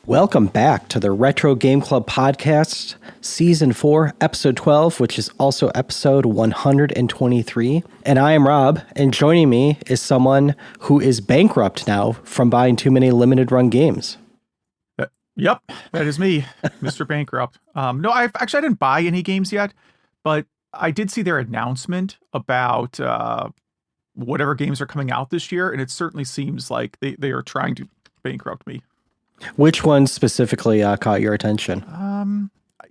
Welcome back to the Retro Game Club Podcast, Season 4, Episode 12, which is also Episode 123. And I am Rob, and joining me is someone who is bankrupt now from buying too many limited run games. Yep, that is me, Mr. Bankrupt. No, I didn't buy any games yet, but I did see their announcement about whatever games are coming out this year, and it certainly seems like they are trying to bankrupt me. Which one specifically caught your attention?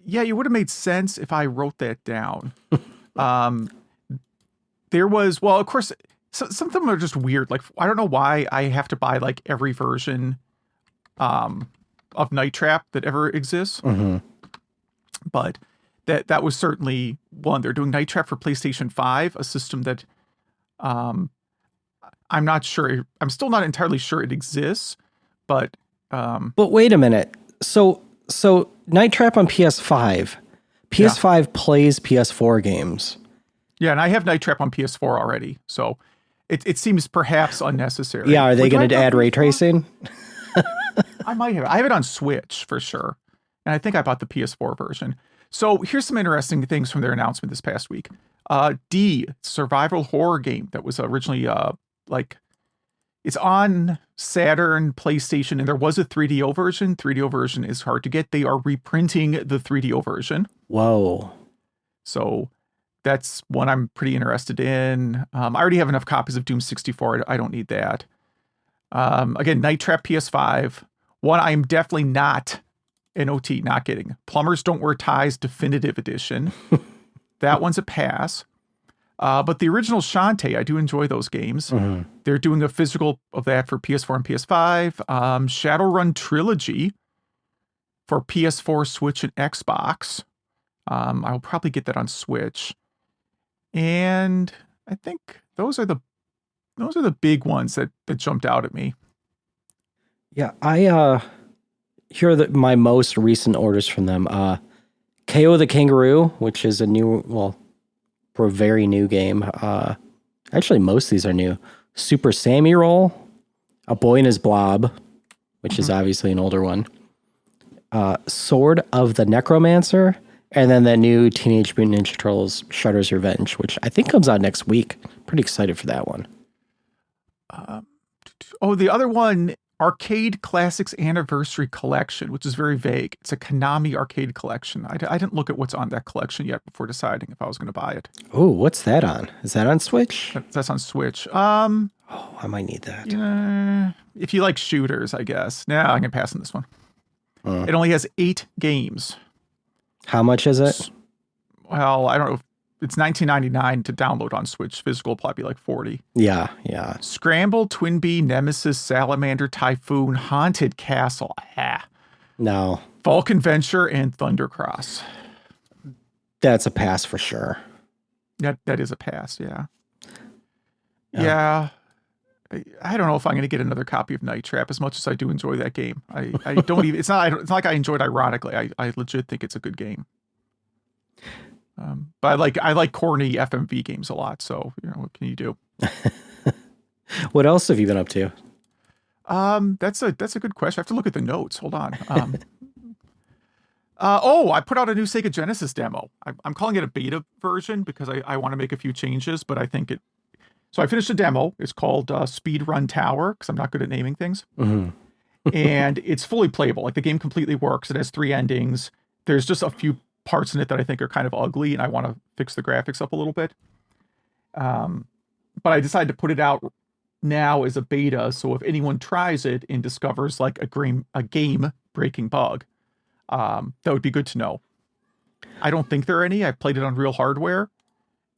Yeah, it would have made sense if I wrote that down. There was, well, of course, some of them are just weird. Like, I don't know why I have to buy like every version of Night Trap that ever exists. Mm-hmm. But that was certainly one. They're doing Night Trap for PlayStation 5, a system that I'm not sure. I'm still not entirely sure it exists, but wait a minute. So Night Trap on PS5. PS5 plays PS4 games. Yeah, and I have Night Trap on PS4 already, so it seems perhaps unnecessary. Yeah, are they going to add ray tracing? I might have. I have it on Switch for sure, and I think I bought the PS4 version. So here's some interesting things from their announcement this past week. D, survival horror game that was originally it's on Saturn, PlayStation, and there was a 3DO version. 3DO version is hard to get. They are reprinting the 3DO version. Whoa. So that's one I'm pretty interested in. I already have enough copies of Doom 64. I don't need that. Again, Night Trap PS5. One I am definitely not getting. Plumbers Don't Wear Ties Definitive Edition. That one's a pass. But the original Shantae, I do enjoy those games. Mm-hmm. They're doing a physical of that for PS4 and PS5. Shadowrun Trilogy for PS4, Switch, and Xbox. I'll probably get that on Switch. And I think those are the big ones that jumped out at me. Yeah, here are my most recent orders from them. KO the Kangaroo, which is for a very new game. Actually, most of these are new. Super Sammy Roll, A Boy and His Blob, which is obviously an older one. Sword of the Necromancer, and then that new Teenage Mutant Ninja Turtles Shredder's Revenge, which I think comes out next week. Pretty excited for that one. The other one, Arcade Classics Anniversary Collection, which is very vague. It's a Konami arcade collection. I didn't look at what's on that collection yet before deciding if I was going to buy it. Oh, what's that on? Is that on Switch? That's on Switch. I might need that. If you like shooters, I guess. Nah, I can pass on this one. It only has 8 games. How much is it? Well, I don't know. It's $19.99 to download on Switch. Physical probably like $40. Yeah. Scramble, Twin Bee, Nemesis, Salamander, Typhoon, Haunted Castle. No. Vulcan Venture, and Thundercross. That's a pass for sure. That is a pass, yeah. Yeah. I don't know if I'm going to get another copy of Night Trap as much as I do enjoy that game. I don't even, it's not like I enjoyed it ironically. I legit think it's a good game. But I like corny FMV games a lot. So, what can you do? What else have you been up to? That's a good question. I have to look at the notes. Hold on. I put out a new Sega Genesis demo. I'm calling it a beta version because I want to make a few changes, but I think so I finished a demo. It's called Speedrun Tower because I'm not good at naming things. Mm-hmm. And it's fully playable. Like the game completely works. It has 3 endings. There's just a few parts in it that I think are kind of ugly and I want to fix the graphics up a little bit. But I decided to put it out now as a beta. So if anyone tries it and discovers like a game breaking bug, that would be good to know. I don't think there are any. I've played it on real hardware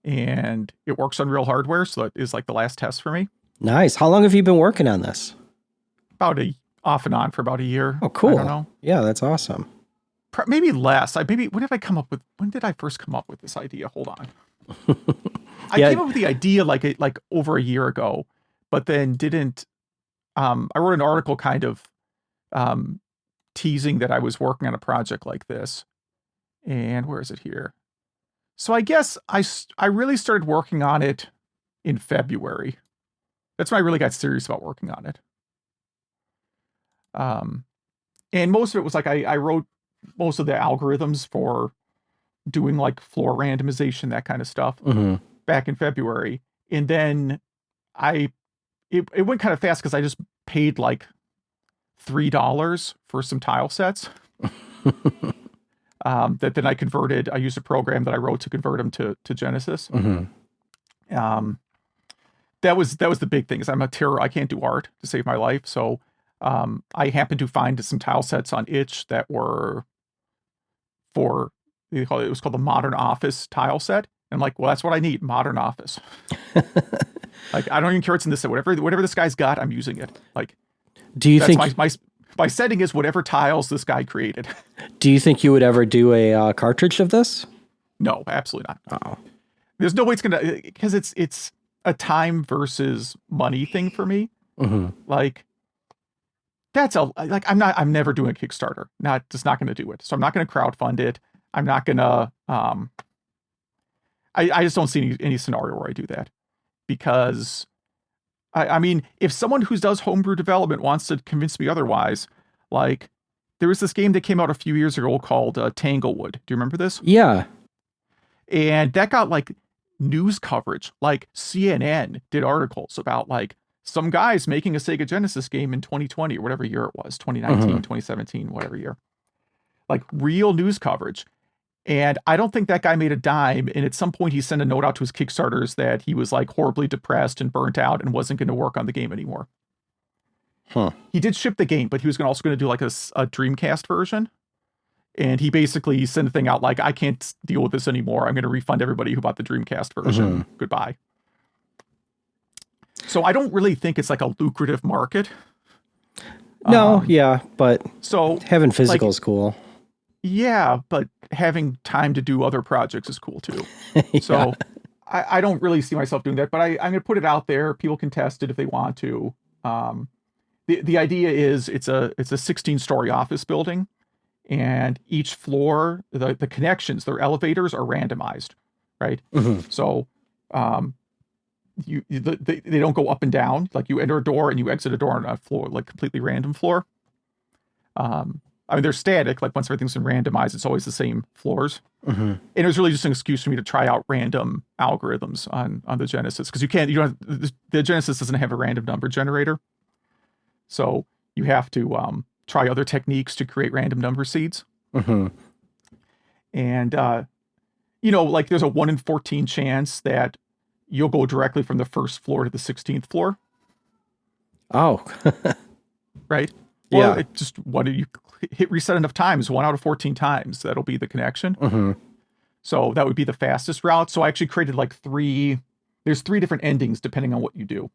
and it works on real hardware. So that is like the last test for me. Nice. How long have you been working on this? Off and on for about a year. Oh, cool. I don't know. Yeah, that's awesome. Maybe less. When did I first come up with this idea? Hold on. I came up with the idea like over a year ago, but then didn't. I wrote an article kind of teasing that I was working on a project like this. And where is it here? So I guess I really started working on it in February. That's when I really got serious about working on it. And most of it was like I wrote most of the algorithms for doing like floor randomization, that kind of stuff, back in February. And then it went kind of fast because I just paid like $3 for some tile sets. That then I converted. I used a program that I wrote to convert them to Genesis. That was the big thing. Is I'm a terror. I can't do art to save my life. So I happened to find some tile sets on itch that were for it was called the Modern Office tile set. And I'm like, well, that's what I need. Modern Office. Like, I don't even care what's in this set. Whatever this guy's got, I'm using it. Like, do you think my setting is whatever tiles this guy created? Do you think you would ever do a cartridge of this? No, absolutely not. Oh, there's no way it's gonna, because it's a time versus money thing for me. Like, I'm never doing a Kickstarter. Just not gonna do it. So I'm not gonna crowdfund it. I'm not gonna. I just don't see any scenario where I do that, because I mean, if someone who does homebrew development wants to convince me otherwise, like, there was this game that came out a few years ago called Tanglewood. Do you remember this? yeah. And that got like news coverage. Like, CNN did articles about like some guys making a Sega Genesis game in 2020 or whatever year it was, 2019, 2017, whatever year. Like, real news coverage. And I don't think that guy made a dime. And at some point he sent a note out to his Kickstarters that he was like horribly depressed and burnt out and wasn't going to work on the game anymore. He did ship the game, but he was also going to do like a Dreamcast version. And he basically sent a thing out like, I can't deal with this anymore. I'm going to refund everybody who bought the Dreamcast version. Goodbye. So I don't really think it's like a lucrative market. No, yeah, but so having physical is cool. Yeah, but having time to do other projects is cool too. Yeah. So I don't really see myself doing that, but I'm going to put it out there. People can test it if they want to. The idea is it's a 16-story office building, and each floor, the connections, their elevators are randomized, right? So they don't go up and down. Like, you enter a door and you exit a door on a floor, like completely random floor. I mean, they're static. Like, once everything's been randomized, it's always the same floors. And it was really just an excuse for me to try out random algorithms on the Genesis, because the Genesis doesn't have a random number generator, so you have to try other techniques to create random number seeds. And like, there's a 1 in 14 chance that you'll go directly from the first floor to the 16th floor. Oh, right. Well, yeah. it just, what do you hit reset enough times? 1 out of 14 times, that'll be the connection. So that would be the fastest route. So I actually created like there's 3 different endings depending on what you do.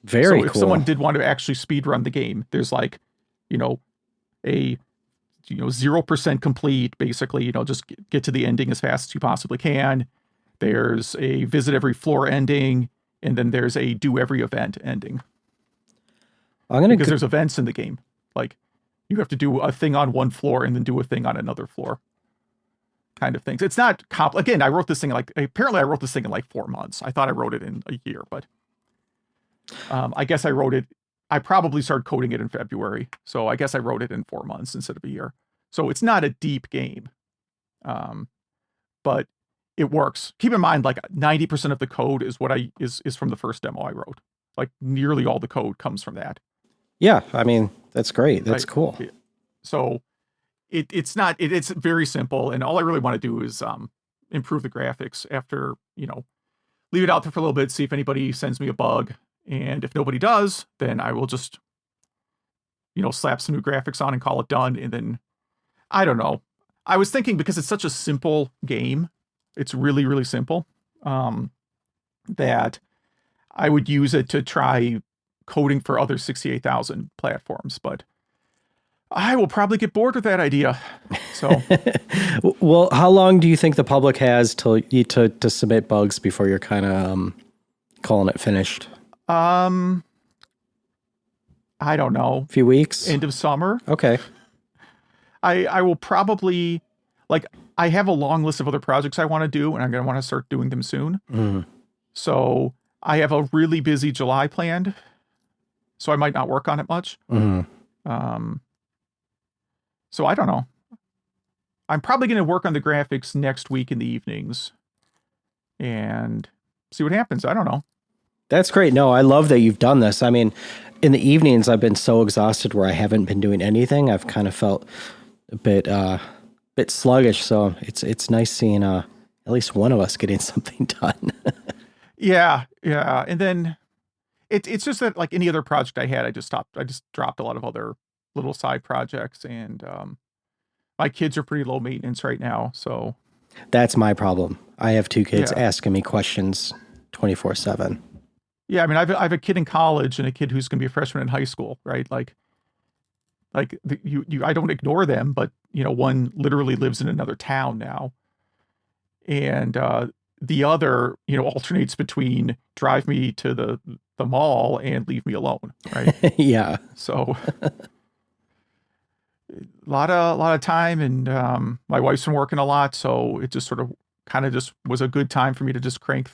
Very cool. So if someone did want to actually speed run the game, there's like, a 0% complete, basically, just get to the ending as fast as you possibly can. There's a visit every floor ending, and then there's a do every event ending. Because there's events in the game. Like, you have to do a thing on one floor and then do a thing on another floor, kind of things. It's not again, I wrote this thing apparently I wrote this thing in like 4 months. I thought I wrote it in a year, but I guess I probably started coding it in February. So I guess I wrote it in 4 months instead of a year. So it's not a deep game. But it works. Keep in mind, like, 90% of the code is is from the first demo I wrote. Like, nearly all the code comes from that. Yeah, I mean, that's great. That's cool. So it's very simple, and all I really want to do is improve the graphics after, leave it out there for a little bit, see if anybody sends me a bug, and if nobody does, then I will just, slap some new graphics on and call it done. And then, I don't know. I was thinking, because it's such a simple game, it's really, really simple, that I would use it to try coding for other 68,000 platforms, but I will probably get bored with that idea. So, well, how long do you think the public has to submit bugs before you're kind of calling it finished? I don't know. A few weeks? End of summer. Okay. I will probably, like, I have a long list of other projects I want to do, and I'm going to want to start doing them soon. So I have a really busy July planned, so I might not work on it much. So I don't know. I'm probably going to work on the graphics next week in the evenings and see what happens. I don't know. That's great. No, I love that you've done this. I mean, in the evenings, I've been so exhausted where I haven't been doing anything. I've kind of felt a bit sluggish. So it's nice seeing at least one of us getting something done. Yeah. And then it's just that like any other project I had, I just stopped. I just dropped a lot of other little side projects, and my kids are pretty low maintenance right now. So That's my problem. I have two kids Yeah. asking me questions 24/7. Yeah, I mean, I have a kid in college and a kid who's going to be a freshman in high school, right? I don't ignore them, but one literally lives in another town now, and the other, alternates between drive me to the mall and leave me alone, right? Yeah. So a lot of time, and my wife's been working a lot, so it just sort of kind of just was a good time for me to just crank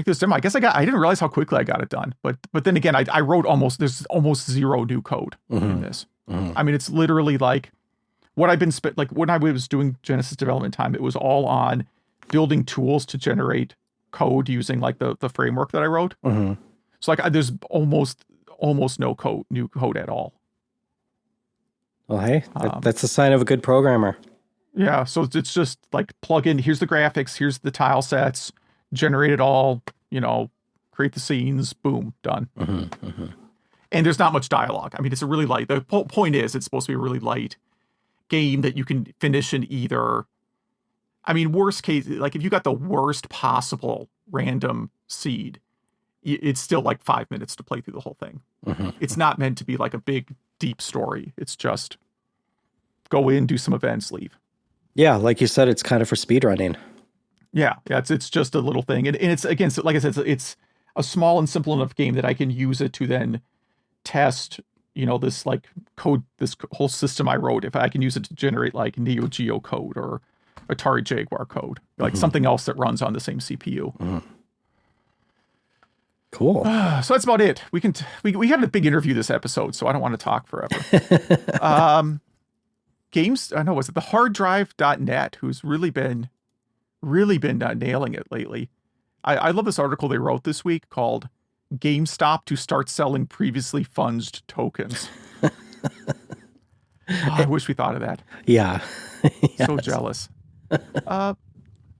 this demo. I guess I didn't realize how quickly I got it done, but then again, I wrote there's almost zero new code in this. I mean, it's literally like what I've been like when I was doing Genesis development time, it was all on building tools to generate code using like the framework that I wrote. So like there's almost no new code at all. Well, hey, that's a sign of a good programmer. Yeah, so it's just like plug in, here's the graphics, here's the tile sets, generate it all, create the scenes, boom, done. And there's not much dialogue. I mean, it's a really light, the point is it's supposed to be a really light game that you can finish in either, I mean, worst case, like if you got the worst possible random seed, it's still like 5 minutes to play through the whole thing. It's not meant to be like a big, deep story. It's just go in, do some events, leave. Yeah, like you said, it's kind of for speedrunning. Yeah, it's just a little thing. And it's, again, so like I said, it's a small and simple enough game that I can use it to then test, this like code, this whole system I wrote. If I can use it to generate like Neo Geo code or Atari Jaguar code, like something else that runs on the same CPU. Cool. So that's about it. We had a big interview this episode, so I don't want to talk forever. Games, I know, was it the harddrive.net, who's really been nailing it lately. I love this article they wrote this week called GameStop to Start Selling Previously Funged Tokens. I wish we thought of that. Yeah. So jealous. But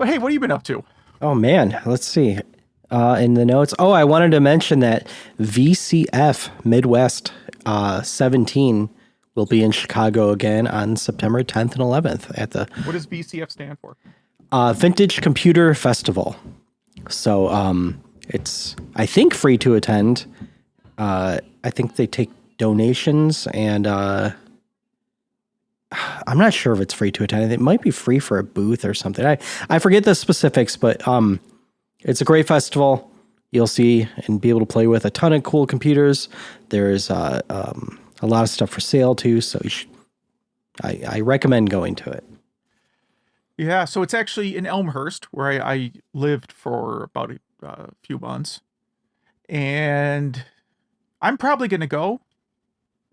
hey, what have you been up to? Oh, man. Let's see. In the notes. Oh, I wanted to mention that VCF Midwest 17 will be in Chicago again on September 10th and 11th at the What does VCF stand for? Vintage Computer Festival. So it's, I think, free to attend. I think they take donations, and I'm not sure if it's free to attend. It might be free for a booth or something. I forget the specifics, but it's a great festival. You'll see and be able to play with a ton of cool computers. There's a lot of stuff for sale too, so I recommend going to it. Yeah, so it's actually in Elmhurst, where I lived for about a few months, and I'm probably going to go.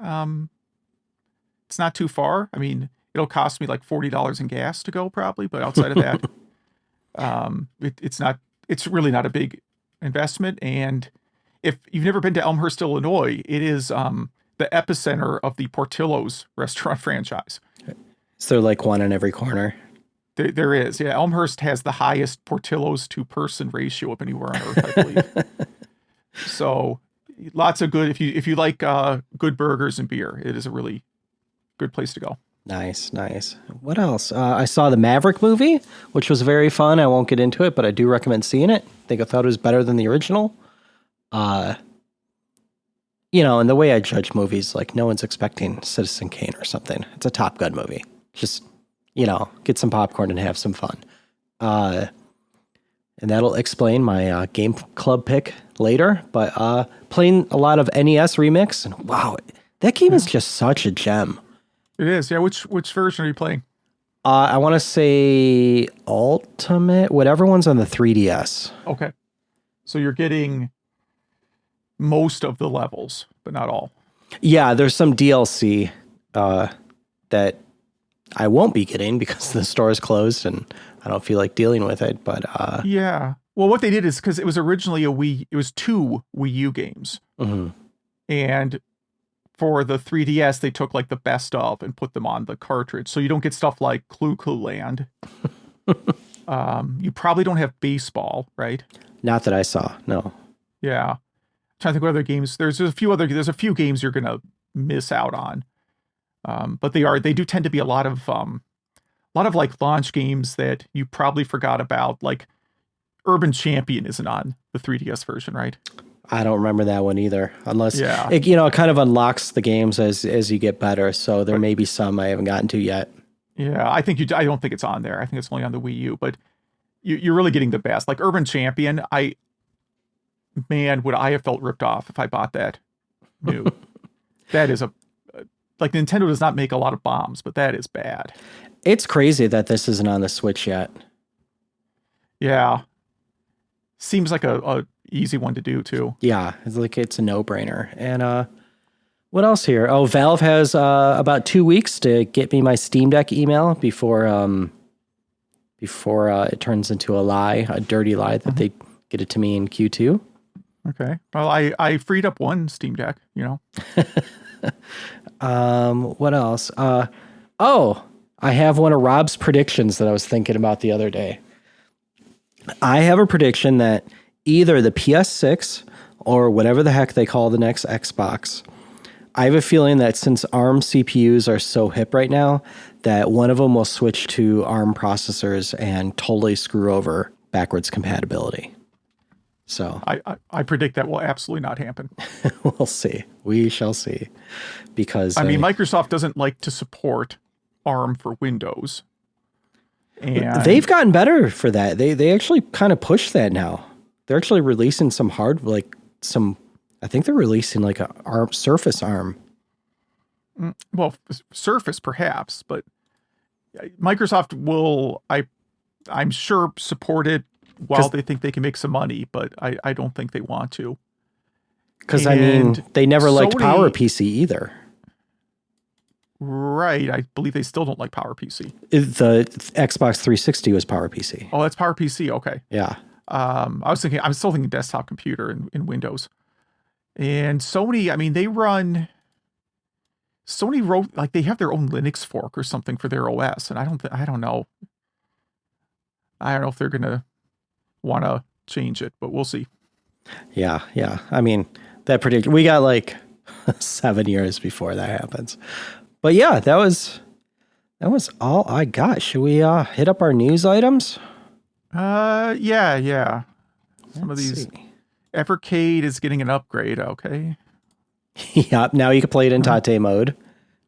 It's not too far. I mean, it'll cost me like $40 in gas to go, probably, but outside of that, it's really not a big investment. And if you've never been to Elmhurst, Illinois, it is the epicenter of the Portillo's restaurant franchise. Is there like one in every corner? There is. Yeah, Elmhurst has the highest Portillo's to person ratio of anywhere on earth, I believe. So lots of good, if you like good burgers and beer, it is a really good place to go. Nice. What else? I saw the Maverick movie, which was very fun. I won't get into it, but I do recommend seeing it. I thought it was better than the original. And the way I judge movies, like no one's expecting Citizen Kane or something. It's a Top Gun movie. Just, get some popcorn and have some fun. And that'll explain my game club pick later. But playing a lot of NES Remix, and wow, that game is just such a gem. It is. Yeah. Which version are you playing? I want to say Ultimate, whatever one's on the 3DS. Okay. So you're getting most of the levels, but not all. Yeah, there's some DLC that I won't be getting because the store is closed and I don't feel like dealing with it. But Yeah. Well, what they did is because it was originally it was 2 Wii U games. mhm. And for the 3DS, they took like the best of and put them on the cartridge. So you don't get stuff like Clue Clue Land. You probably don't have baseball, right? Not that I saw. No. Yeah. I'm trying to think what other games. There's a few games you're gonna miss out on. But they do tend to be a lot of like launch games that you probably forgot about. Like Urban Champion isn't on the 3DS version, right? I don't remember that one either, unless Yeah. it, it kind of unlocks the games as you get better. So there may be some I haven't gotten to yet. Yeah, I don't think it's on there. I think it's only on the Wii U, but you're really getting the best. Like Urban Champion, would I have felt ripped off if I bought that new. That is like Nintendo does not make a lot of bombs, but that is bad. It's crazy that this isn't on the Switch yet. Yeah. Seems like a easy one to do too. Yeah, it's a no-brainer. And what else here? Oh, Valve has about 2 weeks to get me my Steam Deck email before it turns into a dirty lie that they get it to me in Q2. Okay. Well, I freed up one Steam Deck, What else? I have one of Rob's predictions that I was thinking about the other day. I have a prediction that either the PS6 or whatever the heck they call the next Xbox, I have a feeling that since ARM CPUs are so hip right now, that one of them will switch to ARM processors and totally screw over backwards compatibility. So I predict that will absolutely not happen. We'll see. We shall see. Because Microsoft doesn't like to support ARM for Windows. And they've gotten better for that. They actually kind of push that now. They're actually releasing I think they're releasing like a ARM Surface ARM. Well, Surface perhaps, but Microsoft will, I'm sure, support it while they think they can make some money, but I don't think they want to. Because they never liked PowerPC either. Right. I believe they still don't like PowerPC. The Xbox 360 was PowerPC. Oh, that's PowerPC. Okay. Yeah. I'm still thinking desktop computer in Windows. And Sony, Sony wrote, like, they have their own Linux fork or something for their OS. And I don't know. I don't know if they're going to want to change it, but we'll see. Yeah. That prediction, we got like 7 years before that happens. But yeah, that was all I got. Should we hit up our news items? Yeah. Some of these. Evercade is getting an upgrade, okay? Yeah, now you can play it in Tate mode,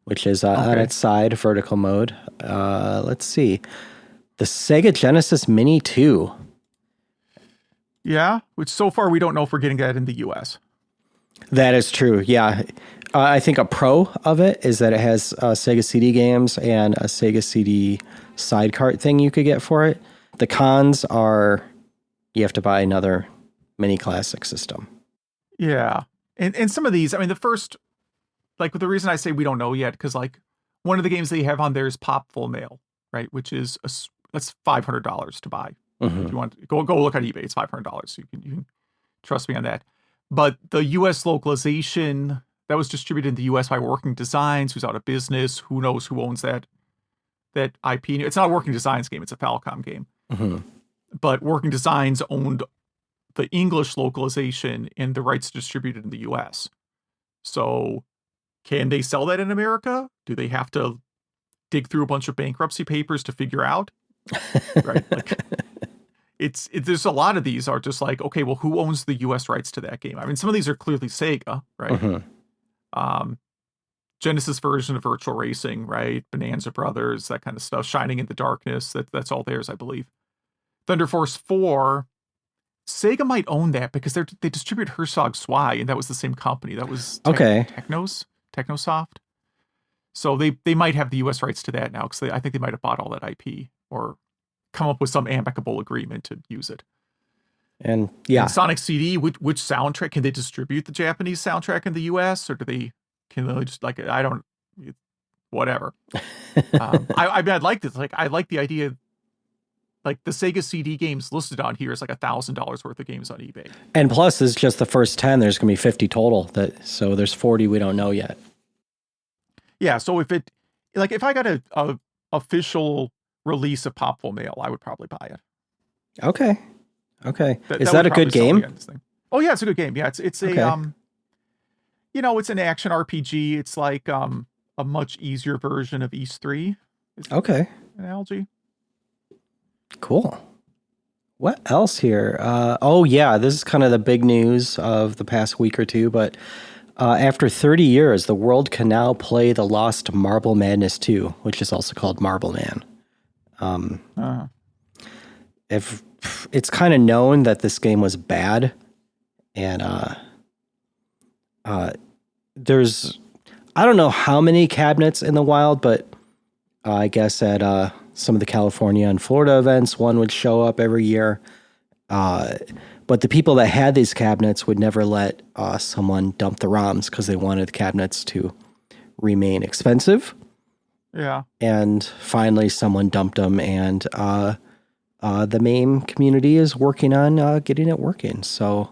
which is on its side, vertical mode. Let's see. The Sega Genesis Mini 2. Yeah, which so far we don't know if we're getting that in the US. That is true, yeah. I think a pro of it is that it has Sega CD games and a Sega CD side cart thing you could get for it. The cons are you have to buy another mini classic system. Yeah. And some of these, the first, like, the reason I say we don't know yet, because, like, one of the games they have on there is Pop Full Mail, right? Which is, that's $500 to buy. Mm-hmm. If you want, go look on eBay. It's $500. So you can trust me on that. But the US localization, that was distributed in the US by Working Designs, who's out of business. Who knows who owns that IP? It's not a Working Designs game. It's a Falcom game. Mm-hmm. But Working Designs owned the English localization and the rights distributed in the US. So can they sell that in America? Do they have to dig through a bunch of bankruptcy papers to figure out? Right. Like, there's a lot of these are just like, okay, well, who owns the US rights to that game? Some of these are clearly Sega, right? Mm-hmm. Genesis version of Virtual Racing, right? Bonanza Brothers, that kind of stuff. Shining in the Darkness, that's all theirs, I believe. Thunder Force 4, Sega might own that because they distribute Herzog Zwei, and that was the same company. That was Technosoft. So they might have the US rights to that now, because I think they might have bought all that IP or come up with some amicable agreement to use it. And yeah, and Sonic CD, which soundtrack can they distribute the Japanese soundtrack in the US, or can they just, like, I don't. whatever. I mean, I like this. Like, I like the idea. Like the Sega CD games listed on here is like $1,000 worth of games on eBay. And plus, this is just the first 10. There's going to be 50 total. So there's 40 we don't know yet. Yeah. So if I got a official release of Popful Mail, I would probably buy it. Okay. Is that a good game? Oh yeah, it's a good game. Yeah, it's a Okay. it's an action RPG. It's like a much easier version of East 3. Okay. Analogy. Cool. What else here? Oh yeah, this is kind of the big news of the past week or two, but after 30 years, the world can now play the lost Marble Madness 2, which is also called Marble Man. If it's kind of known that this game was bad, and there's I don't know how many cabinets in the wild, but I guess at some of the California and Florida events, one would show up every year. But the people that had these cabinets would never let someone dump the ROMs because they wanted the cabinets to remain expensive. Yeah. And finally, someone dumped them, and the MAME community is working on getting it working. So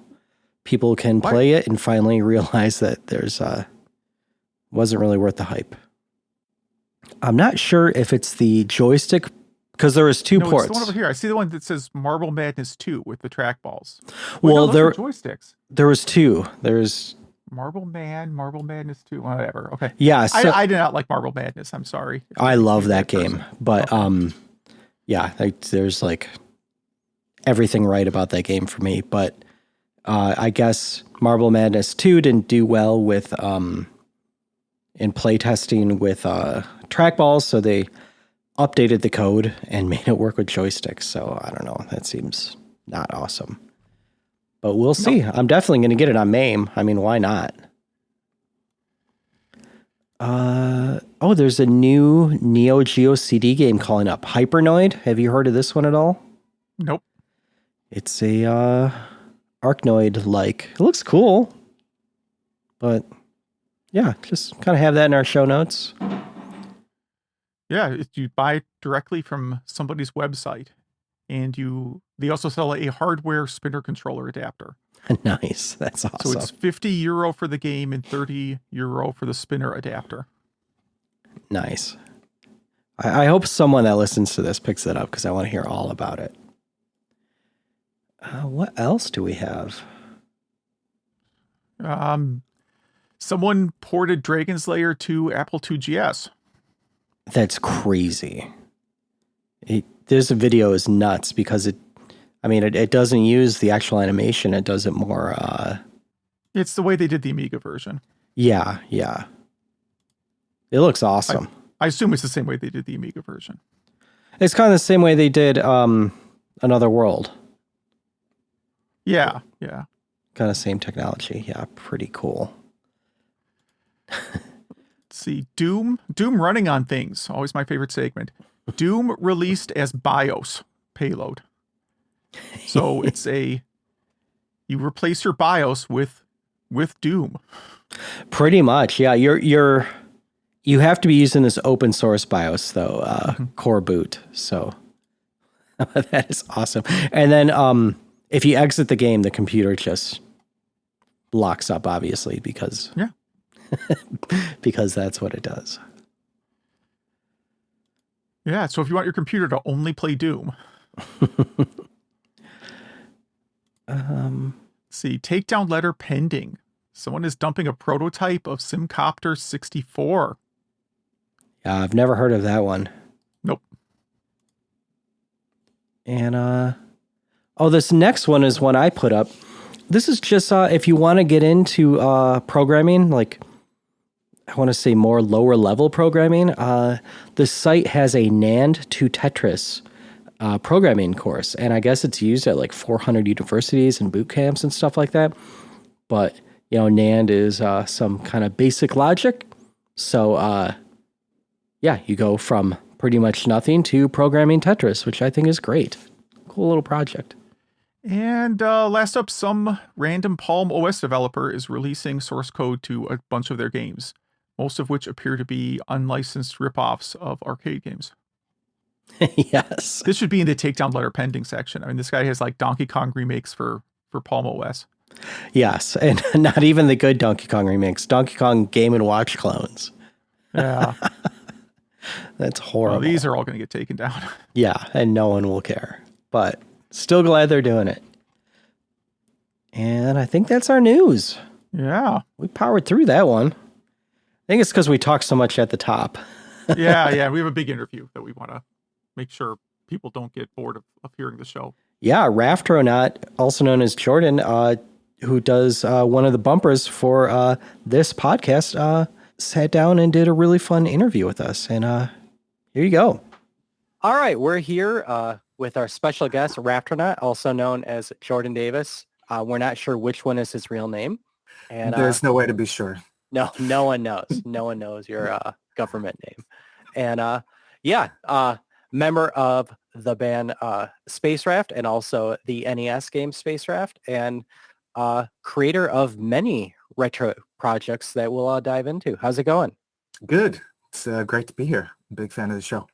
people can play it and finally realize that there's wasn't really worth the hype. I'm not sure if it's the joystick, because there was two ports. It's the one over here. I see the one that says Marble Madness 2 with the trackballs. Well, there are joysticks. There was two. There's Marble Madness 2, whatever. Okay. Yeah, so I did not like Marble Madness. I'm sorry. I love that game, but yeah, there's like everything right about that game for me. But I guess Marble Madness 2 didn't do well with in playtesting with trackballs, so they updated the code and made it work with joysticks. So I don't know. That seems not awesome. But we'll see. I'm definitely going to get it on MAME. I mean, why not? There's a new Neo Geo CD game calling up. Hypernoid. Have you heard of this one at all? Nope. It's a Arknoid-like. It looks cool. But yeah, just kind of have that in our show notes. Yeah, if you buy it directly from somebody's website, and they also sell a hardware spinner controller adapter. Nice, that's awesome. So it's €50 for the game and €30 for the spinner adapter. Nice. I hope someone that listens to this picks it up because I want to hear all about it. What else do we have? Someone ported Dragon's Lair to Apple IIgs. That's crazy. This video is nuts because it doesn't use the actual animation. It does it more. It's the way they did the Amiga version. Yeah. It looks awesome. I assume it's the same way they did the Amiga version. It's kind of the same way they did Another World. Yeah. Kind of same technology. Yeah, pretty cool. Let's see. Doom running on things. Always my favorite segment. Doom released as BIOS Payload. So it's you replace your BIOS with Doom. Pretty much, yeah. You have to be using this open source BIOS though, core boot. So that is awesome. And then if you exit the game, the computer just locks up, obviously, because because that's what it does. Yeah, so if you want your computer to only play Doom. See, takedown letter pending. Someone is dumping a prototype of SimCopter 64. Yeah, I've never heard of that one. Nope. And this next one is one I put up. This is just if you want to get into programming, like I want to say more lower level programming. The site has a Nand to Tetris programming course, and I guess it's used at like 400 universities and boot camps and stuff like that. But Nand is some kind of basic logic. So you go from pretty much nothing to programming Tetris, which I think is great. Cool little project. And last up, some random Palm OS developer is releasing source code to a bunch of their games. most of which appear to be unlicensed ripoffs of arcade games. Yes. This should be in the takedown letter pending section. I mean, this guy has like Donkey Kong remakes for Palm OS. Yes. And not even the good Donkey Kong remakes. Donkey Kong Game and Watch clones. Yeah. That's Well, horrible. these are all going to get taken down. Yeah, and no one will care. But still glad they're doing it. And I think that's our news. Yeah. We powered through that one. I think it's because we talked so much at the top. Yeah. We have a big interview that we want to make sure people don't get bored of hearing the show. Yeah, Raftronaut, also known as Jordan, who does one of the bumpers for this podcast, sat down and did a really fun interview with us. And here you go. All right, we're here with our special guest, Raftronaut, also known as Jordan Davis. We're not sure which one is his real name. And there's no way to be sure. No one knows. No one knows your government name. And member of the band Space Raft and also the NES game Space Raft, and creator of many retro projects that we'll dive into. How's it going? Good. It's great to be here. I'm a big fan of the show.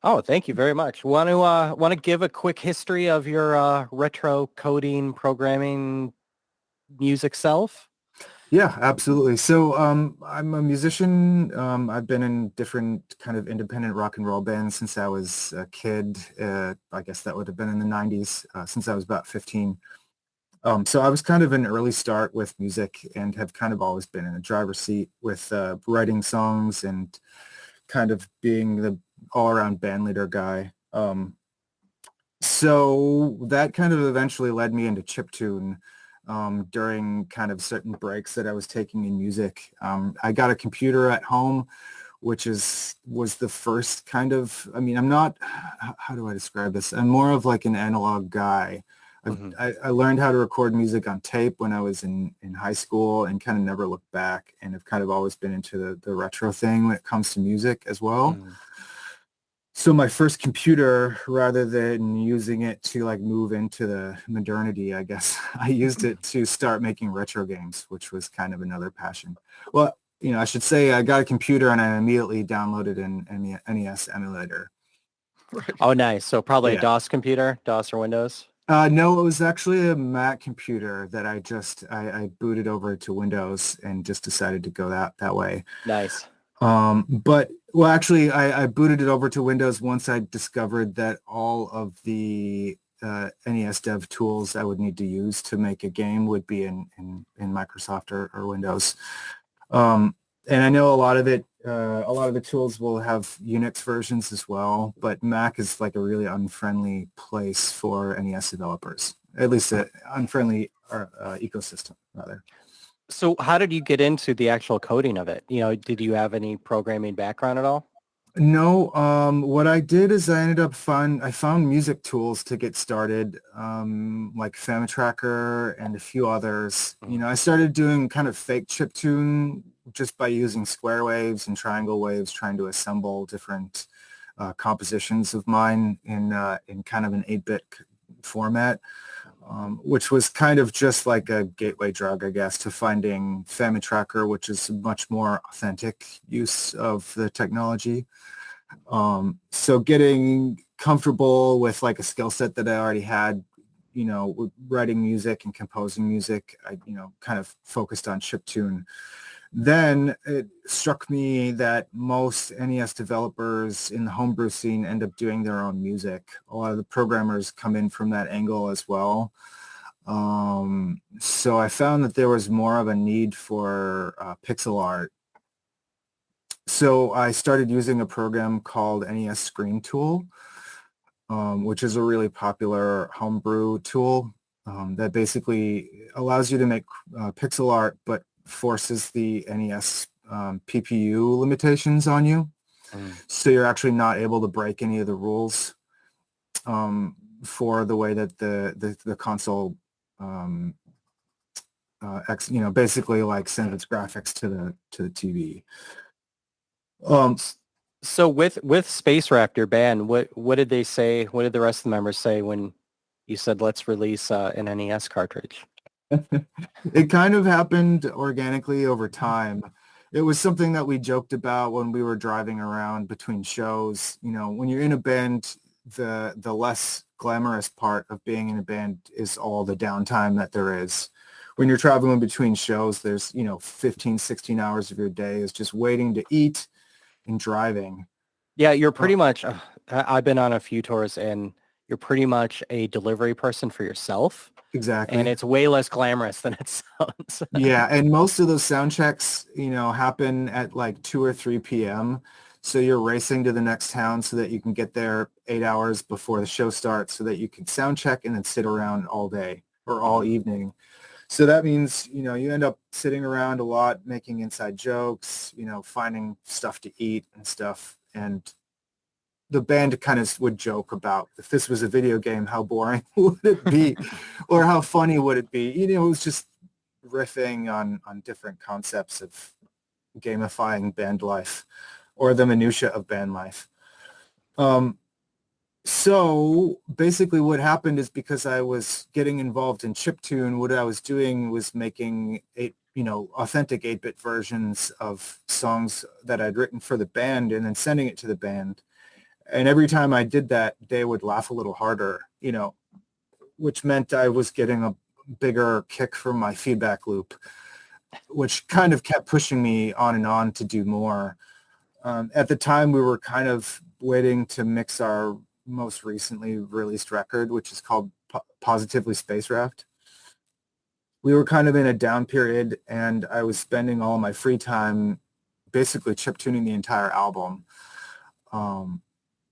Oh, thank you very much. Want to give a quick history of your retro coding, programming, music self? Yeah, absolutely. So I'm a musician. I've been in different kind of independent rock and roll bands since I was a kid. I guess that would have been in the 90s, since I was about 15. So I was kind of an early start with music and have kind of always been in the driver's seat with writing songs and kind of being the all-around band leader guy. So that kind of eventually led me into chiptune. During kind of certain breaks that I was taking in music. I got a computer at home, which was the first kind of, I mean, I'm not, how do I describe this? I'm more of like an analog guy. I learned how to record music on tape when I was in high school and kind of never looked back, and have kind of always been into the retro thing when it comes to music as well. So my first computer, rather than using it to like move into the modernity, I guess, I used it to start making retro games, which was kind of another passion. Well, I should say I got a computer and I immediately downloaded an NES emulator. Oh, nice. So probably a DOS computer, DOS or Windows? No, it was actually a Mac computer that I booted over to Windows and just decided to go that way. Nice. Actually, I booted it over to Windows once I discovered that all of the NES dev tools I would need to use to make a game would be in Microsoft or Windows. And I know a lot of the tools will have Unix versions as well, but Mac is like a really unfriendly place for NES developers, at least an unfriendly ecosystem, rather. So how did you get into the actual coding of it? Did you have any programming background at all? No. What I did is I found music tools to get started, like FamiTracker and a few others. I started doing kind of fake chiptune just by using square waves and triangle waves, trying to assemble different compositions of mine in kind of an 8-bit format. Which was kind of just like a gateway drug, I guess, to finding FamiTracker, which is a much more authentic use of the technology. So getting comfortable with like a skill set that I already had, writing music and composing music, I, kind of focused on chiptune. Then it struck me that most NES developers in the homebrew scene end up doing their own music. A lot of the programmers come in from that angle as well. So I found that there was more of a need for pixel art. So I started using a program called NES Screen Tool, which is a really popular homebrew tool that basically allows you to make pixel art, but forces the NES PPU limitations on you. So you're actually not able to break any of the rules for the way that the console basically like sends its graphics to the TV. So with Space Raptor band, what did they say? What did the rest of the members say when you said let's release an NES cartridge? It kind of happened organically over time. It was something that we joked about when we were driving around between shows. You know, when you're in a band, the less glamorous part of being in a band is all the downtime that there is. When you're traveling between shows, there's, 15, 16 hours of your day is just waiting to eat and driving. Yeah, you're pretty much, I've been on a few tours and you're pretty much a delivery person for yourself. Exactly. And it's way less glamorous than it sounds. Yeah, and most of those sound checks, happen at like 2 or 3 p.m. So you're racing to the next town so that you can get there 8 hours before the show starts so that you can sound check and then sit around all day or all evening. So that means, you end up sitting around a lot, making inside jokes, finding stuff to eat and stuff. And the band kind of would joke about, if this was a video game, how boring would it be? Or how funny would it be? It was just riffing on different concepts of gamifying band life or the minutia of band life. So basically what happened is, because I was getting involved in chiptune, what I was doing was making authentic 8-bit versions of songs that I'd written for the band and then sending it to the band. And every time I did that, they would laugh a little harder, which meant I was getting a bigger kick from my feedback loop, which kind of kept pushing me on and on to do more. At the time, we were kind of waiting to mix our most recently released record, which is called Positively Space Raft. We were kind of in a down period, and I was spending all my free time basically chiptuning the entire album,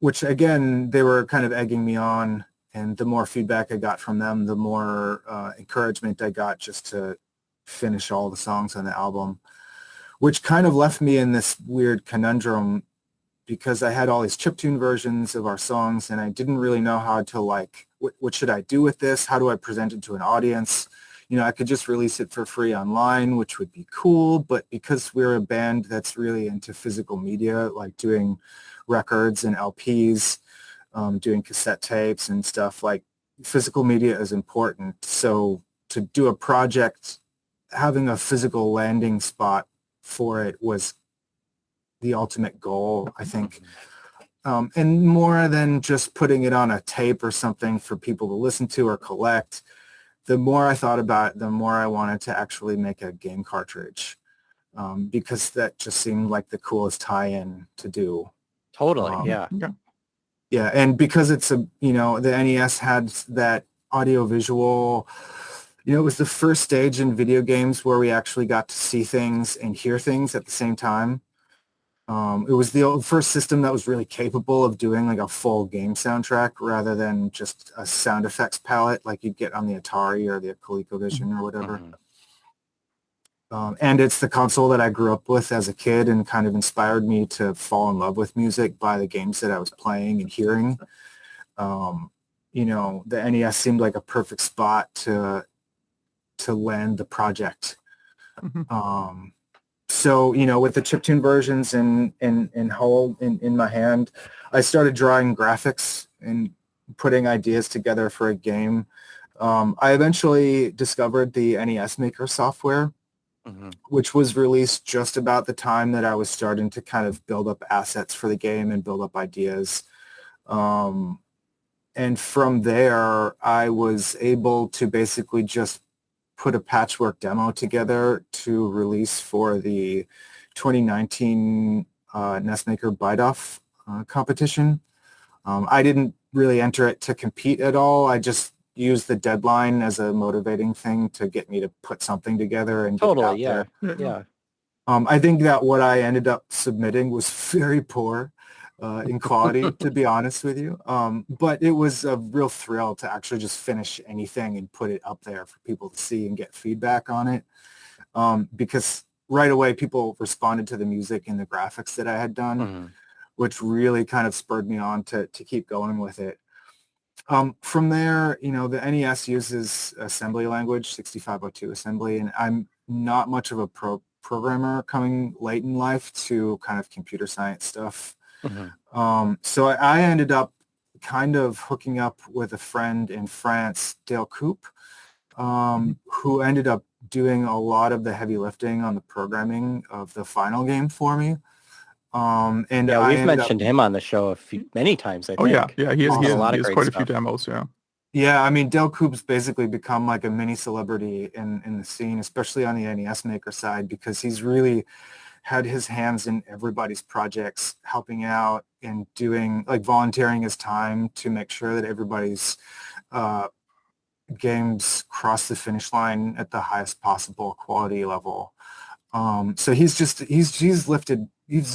which, again, they were kind of egging me on. And the more feedback I got from them, the more encouragement I got just to finish all the songs on the album, which kind of left me in this weird conundrum, because I had all these chiptune versions of our songs and I didn't really know how to, what should I do with this? How do I present it to an audience? I could just release it for free online, which would be cool. But because we're a band that's really into physical media, like doing records and LPs, doing cassette tapes and stuff, like physical media is important. So to do a project, having a physical landing spot for it was the ultimate goal, I think. And more than just putting it on a tape or something for people to listen to or collect, the more I thought about it, the more I wanted to actually make a game cartridge, because that just seemed like the coolest tie-in to do. Totally, yeah. Yeah, and because it's the NES had that audio-visual, it was the first stage in video games where we actually got to see things and hear things at the same time. It was the first system that was really capable of doing like a full game soundtrack rather than just a sound effects palette like you'd get on the Atari or the ColecoVision or whatever. And it's the console that I grew up with as a kid and kind of inspired me to fall in love with music by the games that I was playing and hearing. The NES seemed like a perfect spot to land the project. So, with the chiptune versions in my hand, I started drawing graphics and putting ideas together for a game. I eventually discovered the NES Maker software, which was released just about the time that I was starting to kind of build up assets for the game and build up ideas. And from there, I was able to basically just put a patchwork demo together to release for the 2019 NES Maker Bite-Off competition. I didn't really enter it to compete at all. I just used the deadline as a motivating thing to get me to put something together and get it out there. Yeah. I think that what I ended up submitting was very poor in quality, to be honest with you. But it was a real thrill to actually just finish anything and put it up there for people to see and get feedback on it. Because right away, people responded to the music and the graphics that I had done, which really kind of spurred me on to keep going with it. From there, the NES uses assembly language, 6502 assembly, and I'm not much of a programmer coming late in life to kind of computer science stuff. So I ended up kind of hooking up with a friend in France, Dale Coupe, who ended up doing a lot of the heavy lifting on the programming of the final game for me. And Yeah, I we've ended mentioned him on the show many times, I Oh yeah, think. yeah. He's done a lot He of has great quite a few stuff. demos. Yeah. Yeah, I mean, Del Coop's basically become like a mini celebrity in the scene, especially on the NES Maker side, because he's really had his hands in everybody's projects, helping out and doing, like, volunteering his time to make sure that everybody's games cross the finish line at the highest possible quality level. So he's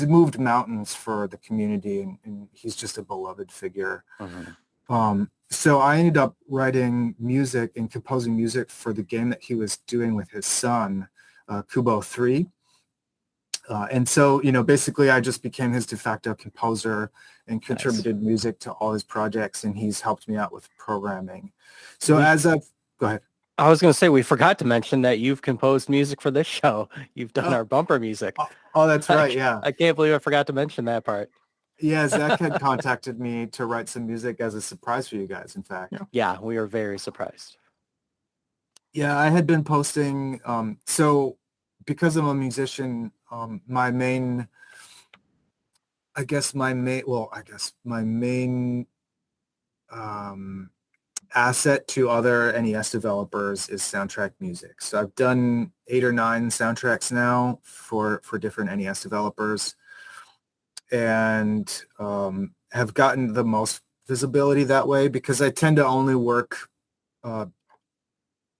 moved mountains for the community, and he's just a beloved figure. So I ended up writing music and composing music for the game that he was doing with his son, Kubo 3. And so, basically I just became his de facto composer and contributed music to all his projects, and he's helped me out with programming. So go ahead. I was going to say, we forgot to mention that you've composed music for this show. You've done our bumper music. Oh, that's right. Yeah. I can't believe I forgot to mention that part. Yeah, Zach had contacted me to write some music as a surprise for you guys, in fact. Yeah, we were very surprised. Yeah, I had been posting. So because I'm a musician, my main asset to other NES developers is soundtrack music. So I've done 8 or 9 soundtracks now for different NES developers, and have gotten the most visibility that way because I tend to only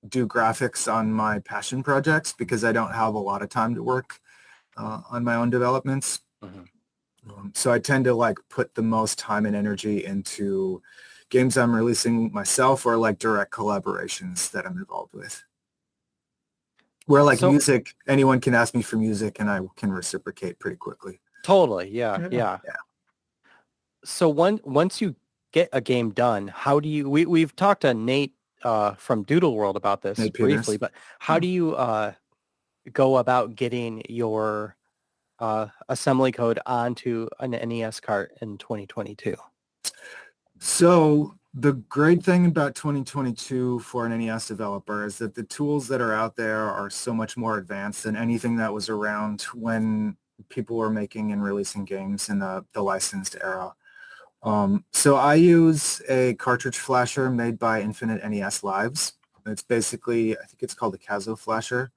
do graphics on my passion projects because I don't have a lot of time to work on my own developments. So I tend to like put the most time and energy into games I'm releasing myself or like direct collaborations that I'm involved with. Where like music, anyone can ask me for music and I can reciprocate pretty quickly. Totally. Yeah. So once you get a game done, how do you, we've talked to Nate from Doodle World about this briefly, but how do you go about getting your assembly code onto an NES cart in 2022? So the great thing about 2022 for an NES developer is that the tools that are out there are so much more advanced than anything that was around when people were making and releasing games in the licensed era. So I use a cartridge flasher made by Infinite NES Lives. It's basically, I think it's called a Kazo flasher.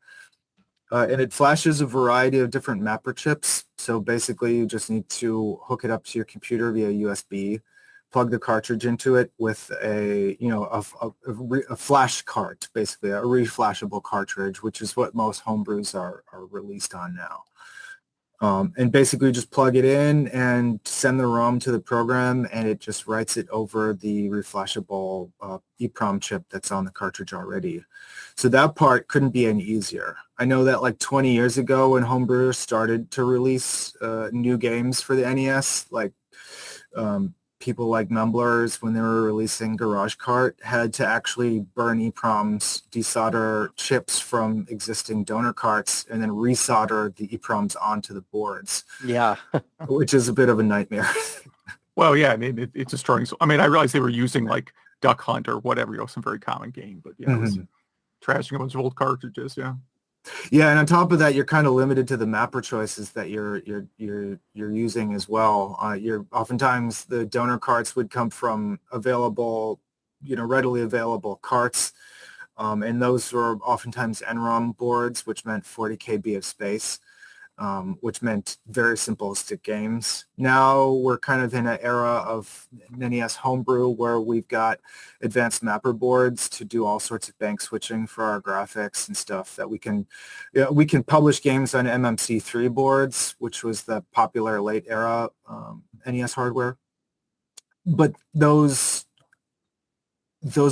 And it flashes a variety of different mapper chips. So basically you just need to hook it up to your computer via USB, plug the cartridge into it with a flash cart, basically a reflashable cartridge, which is what most homebrews are released on now. And basically just plug it in and send the ROM to the program, and it just writes it over the reflashable EEPROM chip that's on the cartridge already. So that part couldn't be any easier. I know that like 20 years ago when homebrewers started to release new games for the NES, like people like Mumblers, when they were releasing Garage Cart, had to actually burn EEPROMs, desolder chips from existing donor carts, and then resolder the EEPROMs onto the boards. Yeah. Which is a bit of a nightmare. Well, yeah, I mean, it's destroying. So, I mean, I realized they were using like Duck Hunt or whatever, some very common game, but yeah, it was trashing a bunch of old cartridges. Yeah. Yeah, and on top of that, you're kind of limited to the mapper choices that you're using as well. Oftentimes the donor carts would come from available, readily available carts, and those were oftentimes NROM boards, which meant 40 KB of space, which meant very simplistic games. Now we're kind of in an era of NES homebrew where we've got advanced mapper boards to do all sorts of bank switching for our graphics and stuff that we can publish games on MMC3 boards, which was the popular late era NES hardware. But those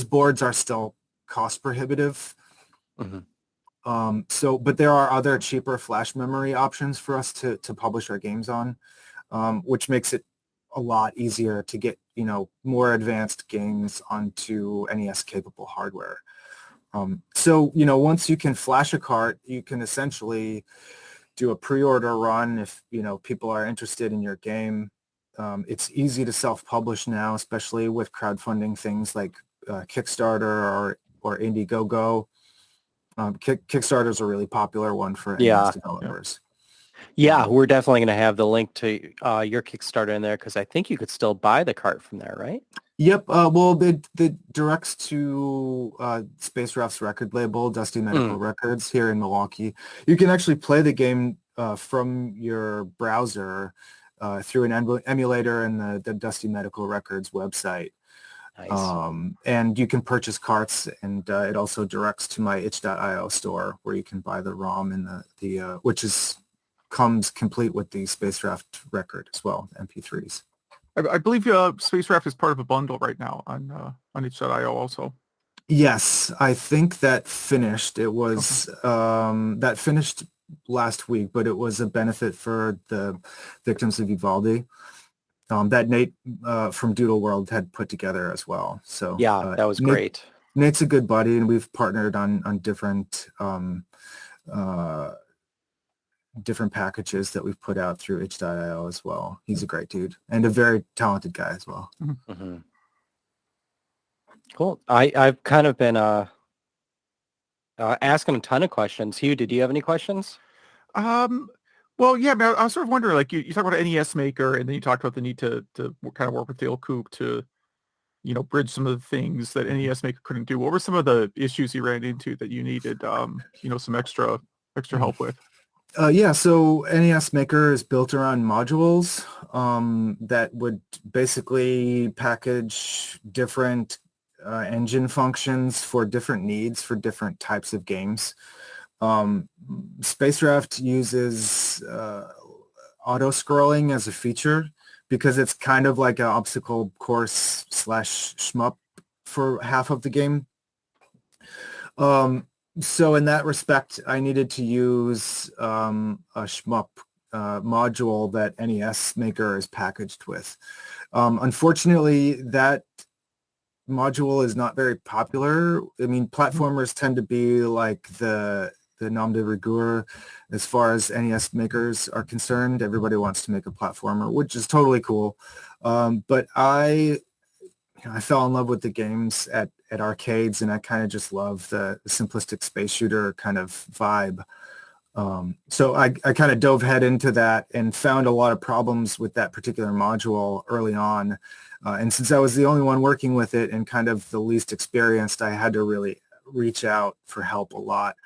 boards are still cost prohibitive. But there are other cheaper flash memory options for us to publish our games on, which makes it a lot easier to get, more advanced games onto NES capable hardware. Once you can flash a cart, you can essentially do a pre-order run if, people are interested in your game. It's easy to self-publish now, especially with crowdfunding things like Kickstarter or Indiegogo. Kickstarter is a really popular one for Yeah. NES developers. Yeah, we're definitely going to have the link to your Kickstarter in there because I think you could still buy the cart from there, right? Yep. Well, it directs to Space Raft's record label, Dusty Medical Records, here in Milwaukee. You can actually play the game from your browser through an emulator and the Dusty Medical Records website. Nice. And you can purchase carts, and it also directs to my itch.io store where you can buy the ROM and the which comes complete with the Space Raft record as well, MP3s. I believe Space Raft is part of a bundle right now on itch.io also. Yes, I think that finished. It was that finished last week, but it was a benefit for the victims of Uvalde that Nate from Doodle World had put together as well. So yeah, that was great. Nate's a good buddy, and we've partnered on different different packages that we've put out through itch.io as well. He's a great dude and a very talented guy as well. Mm-hmm. Cool. I've kind of been asking a ton of questions. Hugh, did you have any questions? Well, yeah, man, I was sort of wondering, like you talked about an NES Maker, and then you talked about the need to kind of work with Dale Kook to, bridge some of the things that NES Maker couldn't do. What were some of the issues you ran into that you needed, some extra help with? Yeah, so NES Maker is built around modules that would basically package different engine functions for different needs for different types of games. Space Raft uses auto-scrolling as a feature because it's kind of like an obstacle course / shmup for half of the game. So in that respect, I needed to use a shmup module that NES Maker is packaged with. Unfortunately, that module is not very popular. I mean, platformers tend to be like the nom de rigueur as far as NES makers are concerned. Everybody wants to make a platformer, which is totally cool. But I fell in love with the games at arcades, and I kind of just love the simplistic space shooter kind of vibe. So I kind of dove head into that and found a lot of problems with that particular module early on. And since I was the only one working with it and kind of the least experienced, I had to really reach out for help a lot.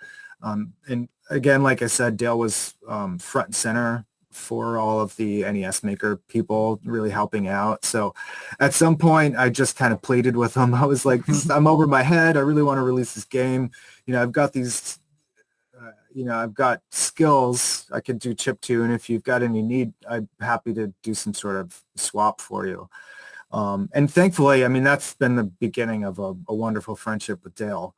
And again, like I said, Dale was front and center for all of the NES Maker people really helping out. So at some point, I just kind of pleaded with him. I was like, I'm over my head. I really want to release this game. I've got these, I've got skills. I could do chiptune. If you've got any need, I'm happy to do some sort of swap for you. And thankfully, I mean, that's been the beginning of a wonderful friendship with Dale.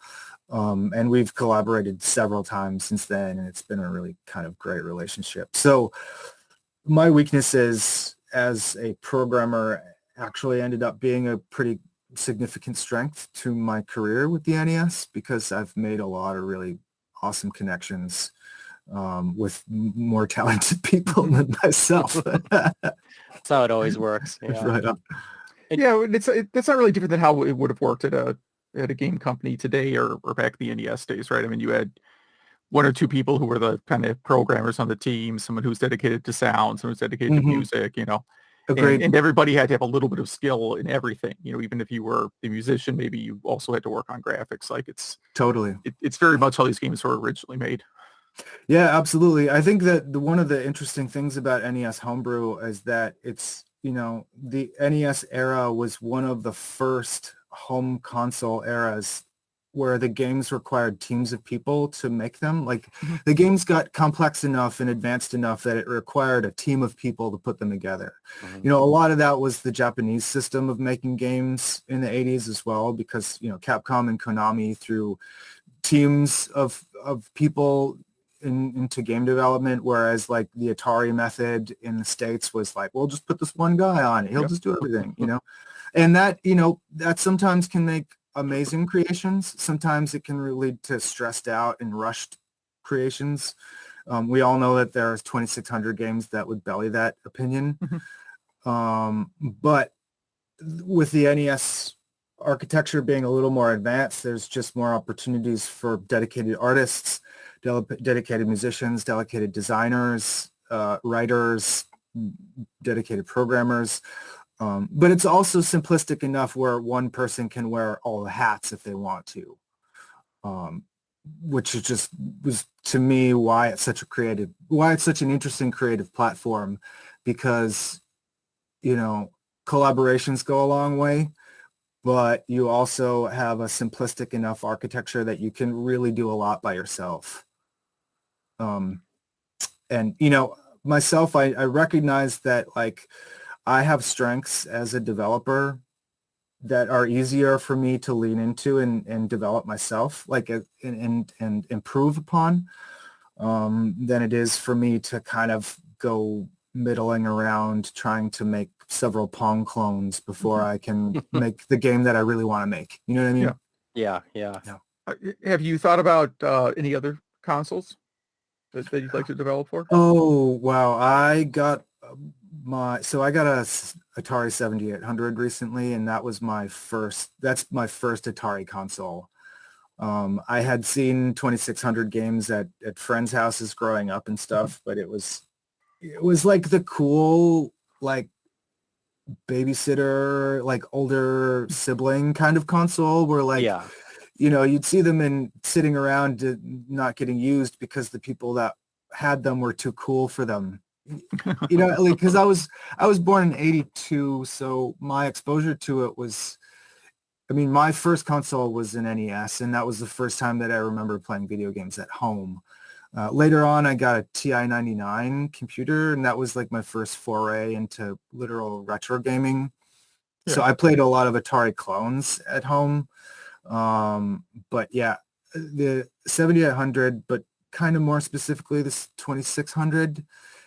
And we've collaborated several times since then, and it's been a really kind of great relationship. So my weaknesses as a programmer actually ended up being a pretty significant strength to my career with the NES because I've made a lot of really awesome connections with more talented people than myself. That's how it always works. Yeah. Right on. Yeah, that's not really different than how it would have worked at a game company today or back in the NES days, right? I mean, you had one or two people who were the kind of programmers on the team, someone who's dedicated to sound, someone who's dedicated to music, Agreed. And everybody had to have a little bit of skill in everything, even if you were a musician, maybe you also had to work on graphics. Like it's very much how these games were originally made. Yeah, absolutely. I think that one of the interesting things about NES Homebrew is that it's, the NES era was one of the first home console eras where the games required teams of people to make them. Like the games got complex enough and advanced enough that it required a team of people to put them together. A lot of that was the Japanese system of making games in the 80s as well, because, Capcom and Konami threw teams of people into game development, whereas like the Atari method in the States was like, well, just put this one guy on it. He'll just do everything, and that, that sometimes can make amazing creations. Sometimes it can lead to stressed out and rushed creations. We all know that there's 2,600 games that would belly that opinion. But with the NES architecture being a little more advanced, there's just more opportunities for dedicated artists, dedicated musicians, dedicated designers, writers, dedicated programmers. But it's also simplistic enough where one person can wear all the hats if they want to, which is just was to me why it's such an interesting creative platform, because, you know, collaborations go a long way, but you also have a simplistic enough architecture that you can really do a lot by yourself. And, you know, myself, I recognize that, like, I have strengths as a developer that are easier for me to lean into and develop myself, like, and improve upon, than it is for me to kind of go middling around trying to make several Pong clones before I can make the game that I really want to make. You know what I mean? Yeah. Have you thought about any other consoles that you'd like to develop for? Oh, wow. I got a Atari 7800 recently, and that's my first Atari console. I had seen 2600 games at friends' houses growing up and stuff, but it was like the cool, like, babysitter, like, older sibling kind of console where, like, you know, you'd see them sitting around not getting used because the people that had them were too cool for them. You know, like, because I was born in 82, so my exposure to it was, I mean, my first console was an NES, and that was the first time that I remember playing video games at home. Later on, I got a TI-99 computer, and that was like my first foray into literal retro gaming. So I played a lot of Atari clones at home. But yeah, the 7800, but kind of more specifically, this 2600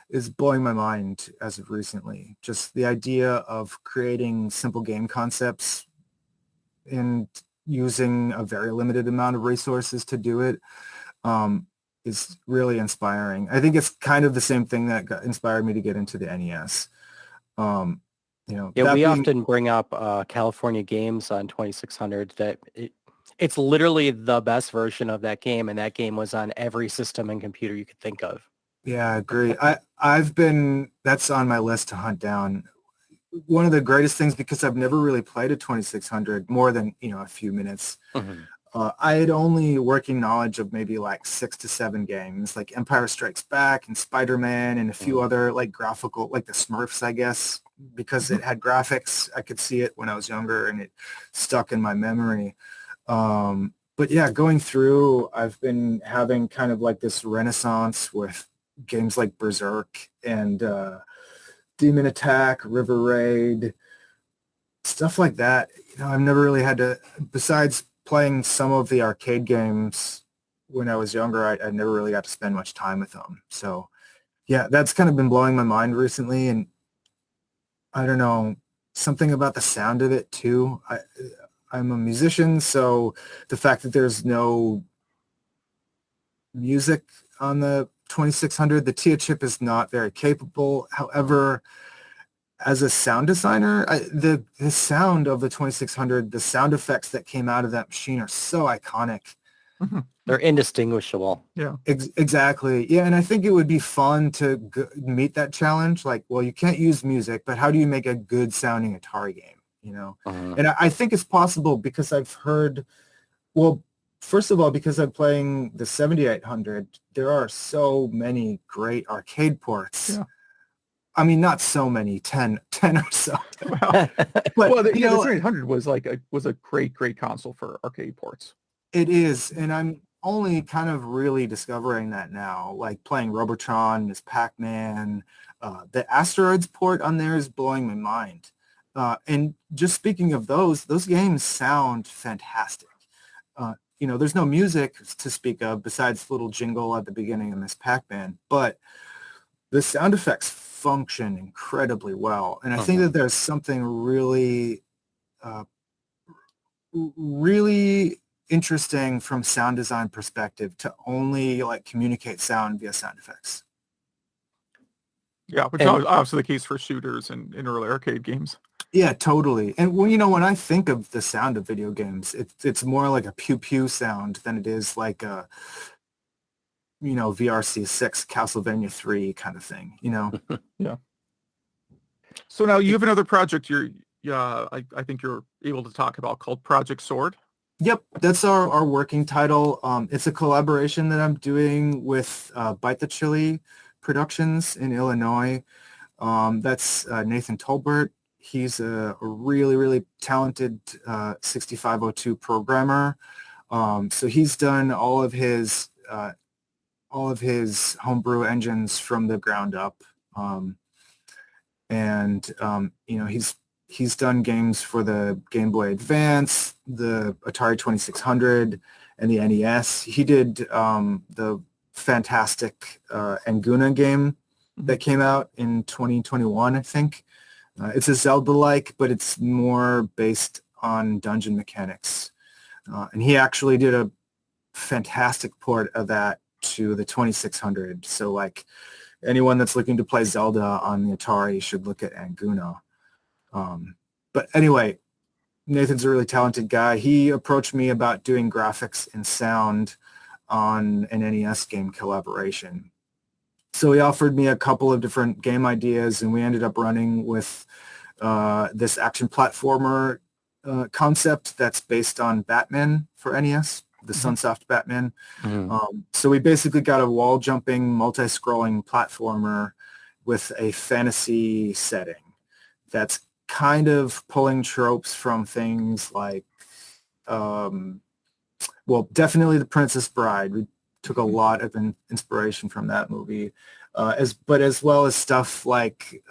is blowing my mind as of recently. Just the idea of creating simple game concepts and using a very limited amount of resources to do it is really inspiring. I think it's kind of the same thing that inspired me to get into the NES. You know, we often bring up California Games on 2600 that it's literally the best version of that game, and that game was on every system and computer you could think of. Yeah, I agree. That's on my list to hunt down. One of the greatest things, because I've never really played a 2600 more than, you know, a few minutes. I had only working knowledge of maybe like 6 to 7 games, like Empire Strikes Back and Spider-Man and a few other, like, graphical, like the Smurfs, I guess, because it had graphics. I could see it when I was younger and it stuck in my memory. But yeah, going through, I've been having kind of like this renaissance with games like Berserk and Demon Attack, River Raid, stuff like that. You know, I've never really had to, besides playing some of the arcade games when I was younger, I never really got to spend much time with them. So yeah, that's kind of been blowing my mind recently. And I don't know, something about the sound of it too. I'm a musician, so the fact that there's no music on the 2600, the TIA chip is not very capable. However, as a sound designer, the sound of the 2600, the sound effects that came out of that machine are so iconic. They're indistinguishable. Yeah, exactly. Yeah, and I think it would be fun to meet that challenge. Like, well, you can't use music, but how do you make a good sounding Atari game? You know, and I think it's possible because I've heard. Well, first of all, because I'm playing the 7800, there are so many great arcade ports. Yeah. I mean, not so many, 10 or so. Well, the 7800 was a great console for arcade ports. It is, and I'm only kind of really discovering that now, like playing Robotron, Miss Pac-Man. The Asteroids port on there is blowing my mind. And just speaking of those games sound fantastic. You know, there's no music to speak of besides the little jingle at the beginning of Miss Pac-Man, but the sound effects function incredibly well. And I think that there's something really, really interesting from sound design perspective to only, like, communicate sound via sound effects. Yeah, which is obviously the case for shooters and in early arcade games. Yeah, totally. And well, when I think of the sound of video games, it's more like a pew pew sound than it is like a, VRC6 Castlevania 3 kind of thing. Yeah. So now you have another project I think you're able to talk about called Project Sword. Yep, that's our working title. It's a collaboration that I'm doing with Bite the Chili Productions in Illinois. That's Nathan Tolbert. He's a really, really talented 6502 programmer. So he's done all of his homebrew engines from the ground up. He's done games for the Game Boy Advance, the Atari 2600, and the NES. He did the fantastic Anguna game that came out in 2021, I think. It's a Zelda-like, but it's more based on dungeon mechanics. And he actually did a fantastic port of that to the 2600. So like anyone that's looking to play Zelda on the Atari should look at Anguna. But anyway, Nathan's a really talented guy. He approached me about doing graphics and sound on an NES game collaboration. So he offered me a couple of different game ideas, and we ended up running with this action platformer concept that's based on Batman for NES, the Sunsoft Batman. So we basically got a wall-jumping, multi-scrolling platformer with a fantasy setting that's kind of pulling tropes from things like, definitely The Princess Bride. We took a lot of inspiration from that movie, as well as stuff like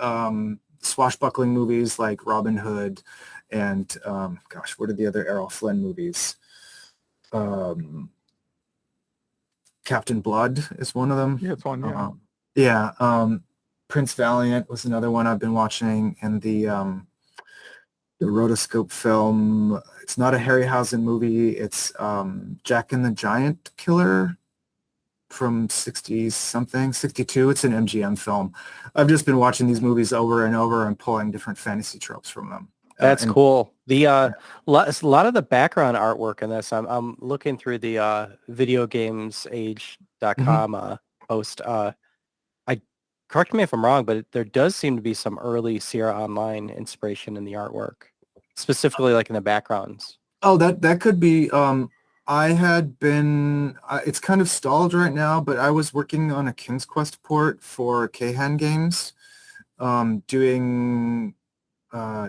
swashbuckling movies like Robin Hood and, what are the other Errol Flynn movies? Captain Blood is one of them. Yeah, it's one, yeah. Prince Valiant was another one I've been watching, and the rotoscope film. It's not a Harryhausen movie. It's Jack and the Giant Killer from 60-something, 62. It's an MGM film. I've just been watching these movies over and over and pulling different fantasy tropes from them. That's cool. The a lot of the background artwork in this, I'm looking through the videogamesage.com post. Correct me if I'm wrong, but there does seem to be some early Sierra Online inspiration in the artwork, specifically like in the backgrounds. Oh, that could be. I had been. It's kind of stalled right now, but I was working on a King's Quest port for Keihan Games, doing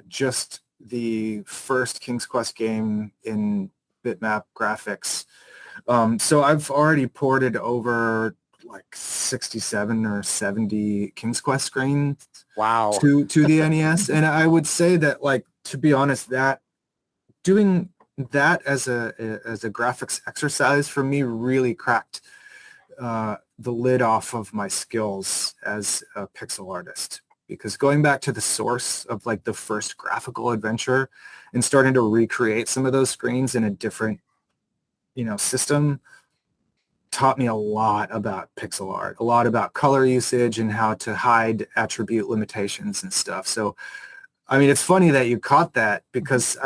just the first King's Quest game in bitmap graphics. So I've already ported over like 67 or 70 King's Quest screens. Wow. To the NES, and I would say that, like, to be honest, that doing that as a graphics exercise for me really cracked the lid off of my skills as a pixel artist. Because going back to the source of like the first graphical adventure and starting to recreate some of those screens in a different, system taught me a lot about pixel art, a lot about color usage and how to hide attribute limitations and stuff. So, I mean, it's funny that you caught that, because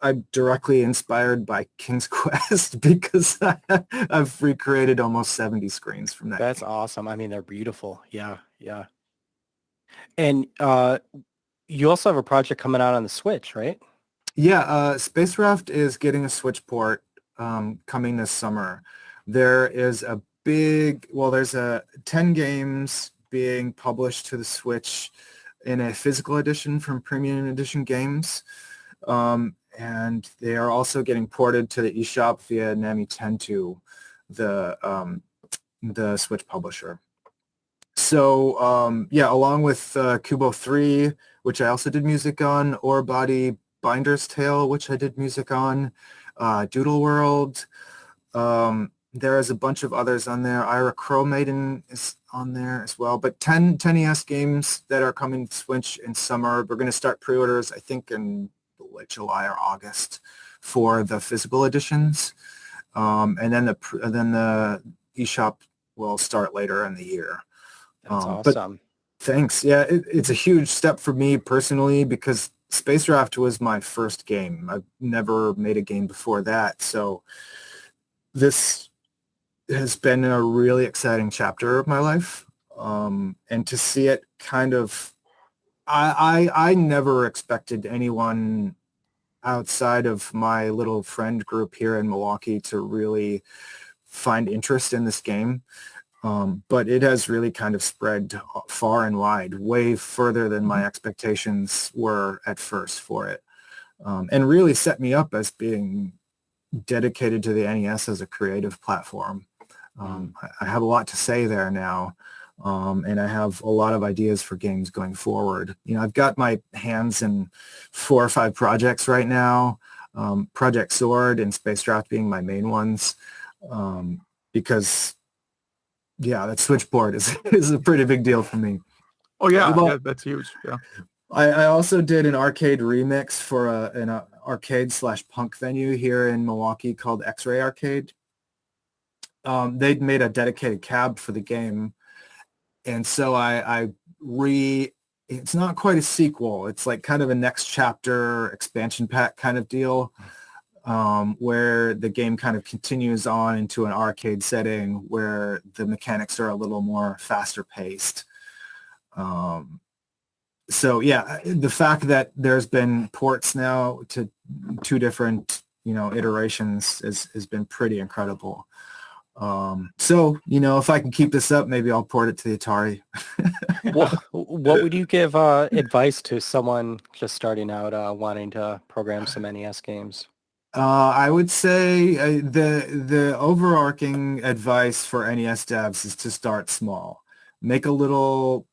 I'm directly inspired by King's Quest because I've recreated almost 70 screens from that. That's awesome. I mean, they're beautiful. Yeah, yeah. And you also have a project coming out on the Switch, right? Yeah, Space Raft is getting a Switch port coming this summer. There's 10 games being published to the Switch in a physical edition from Premium Edition Games. And they are also getting ported to the eShop via Nami Tentu, the Switch publisher. So, along with Kubo 3, which I also did music on, Ore Body, Binder's Tale, which I did music on, Doodle World. There is a bunch of others on there. Ira Crow Maiden is on there as well. But 10 NES games that are coming to Switch in summer. We're going to start pre-orders, I think, in late July or August for the physical editions. And then the eShop will start later in the year. That's awesome. Thanks. Yeah, it's a huge step for me personally, because Space Raft was my first game. I've never made a game before that, so this has been a really exciting chapter of my life. And to see it kind of, I never expected anyone outside of my little friend group here in Milwaukee to really find interest in this game. But it has really kind of spread far and wide, way further than my expectations were at first for it, and really set me up as being dedicated to the NES as a creative platform. I have a lot to say there now, and I have a lot of ideas for games going forward. I've got my hands in 4 or 5 projects right now, Project Sword and Space Draft being my main ones, because that switchboard is a pretty big deal for me. Oh yeah, that's huge. Yeah. I also did an arcade remix for an arcade/punk venue here in Milwaukee called X-Ray Arcade. They'd made a dedicated cab for the game, and so it's not quite a sequel. It's like kind of a next chapter expansion pack kind of deal, where the game kind of continues on into an arcade setting where the mechanics are a little more faster paced. So yeah, the fact that there's been ports now to 2 different, iterations has been pretty incredible. So, if I can keep this up, maybe I'll port it to the Atari. What would you give advice to someone just starting out wanting to program some NES games? I would say the overarching advice for NES devs is to start small. Make a little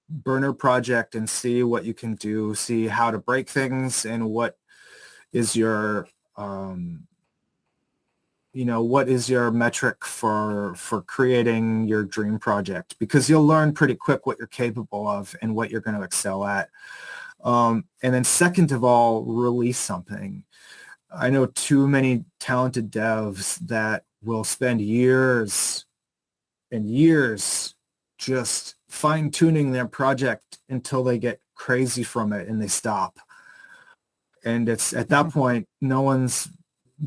burner project and see what you can do, see how to break things, and what is your what is your metric for creating your dream project, because you'll learn pretty quick what you're capable of and what you're going to excel at. And then second of all, release something. I know too many talented devs that will spend years and years just fine-tuning their project until they get crazy from it and they stop. And it's at that point, no one's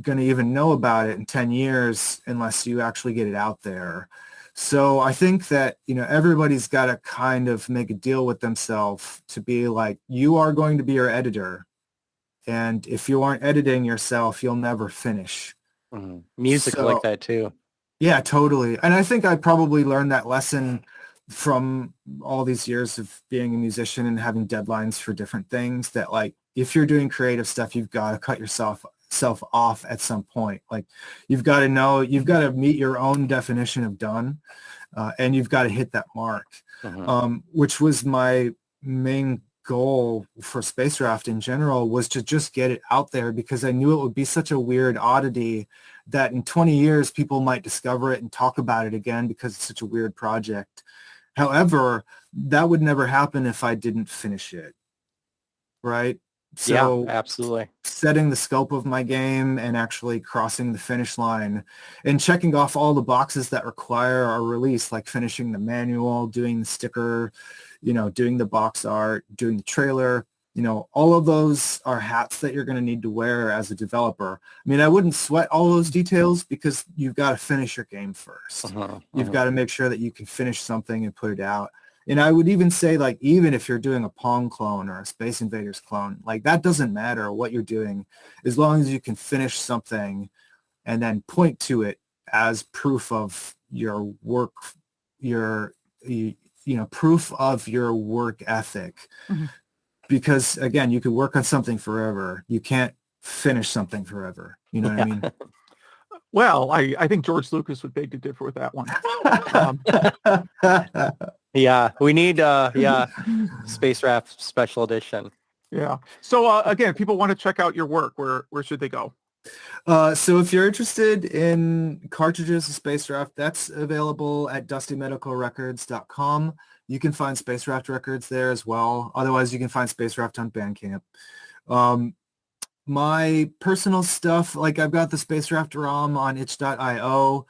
going to even know about it in 10 years unless you actually get it out there. So I think that, everybody's got to kind of make a deal with themselves to be like, you are going to be your editor. And if you aren't editing yourself, you'll never finish. Music like that too. Yeah, totally. And I think I probably learned that lesson from all these years of being a musician and having deadlines for different things, that like, if you're doing creative stuff, you've got to cut yourself off at some point. Like, you've got to meet your own definition of done, and you've got to hit that mark, which was my main goal for Space Raft in general, was to just get it out there, because I knew it would be such a weird oddity that in 20 years people might discover it and talk about it again because it's such a weird project. However, that would never happen if I didn't finish it, right? So yeah, absolutely. Setting the scope of my game and actually crossing the finish line and checking off all the boxes that require a release, like finishing the manual, doing the sticker, doing the box art, doing the trailer, all of those are hats that you're going to need to wear as a developer. I mean, I wouldn't sweat all those details, because you've got to finish your game first. You've got to make sure that you can finish something and put it out. And I would even say, like, even if you're doing a Pong clone or a Space Invaders clone, like, that doesn't matter what you're doing, as long as you can finish something and then point to it as proof of your work, proof of your work ethic. Because again, you could work on something forever. You can't finish something forever. You know what I mean? Well, I think George Lucas would beg to differ with that one. Yeah, we need Space Raft Special Edition. Yeah. So again, if people want to check out your work, where should they go? So if you're interested in cartridges of Space Raft, that's available at dustymedicalrecords.com. You can find Space Raft records there as well. Otherwise, you can find Space Raft on Bandcamp. My personal stuff, like, I've got the Space Raft ROM on itch.io.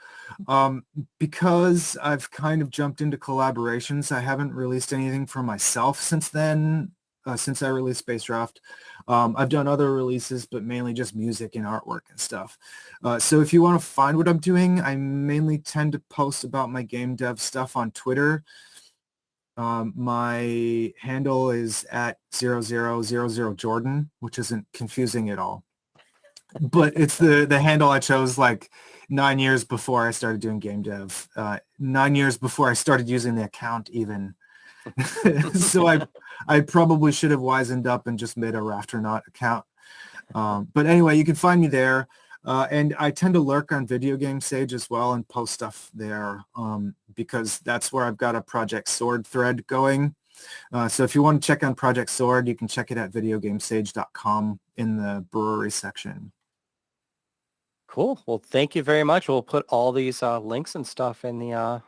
Because I've kind of jumped into collaborations, I haven't released anything for myself since then. since I released Space Draft. I've done other releases, but mainly just music and artwork and stuff. So if you want to find what I'm doing, I mainly tend to post about my game dev stuff on Twitter. My handle is at 0000Jordan, which isn't confusing at all. But it's the handle I chose like 9 years before I started doing game dev. 9 years before I started using the account even. So I probably should have wisened up and just made a Raftronaut account. But anyway, you can find me there. And I tend to lurk on Video Game Sage as well and post stuff there because that's where I've got a Project Sword thread going. So if you want to check on Project Sword, you can check it at videogamesage.com in the brewery section. Cool. Well, thank you very much. We'll put all these links and stuff in the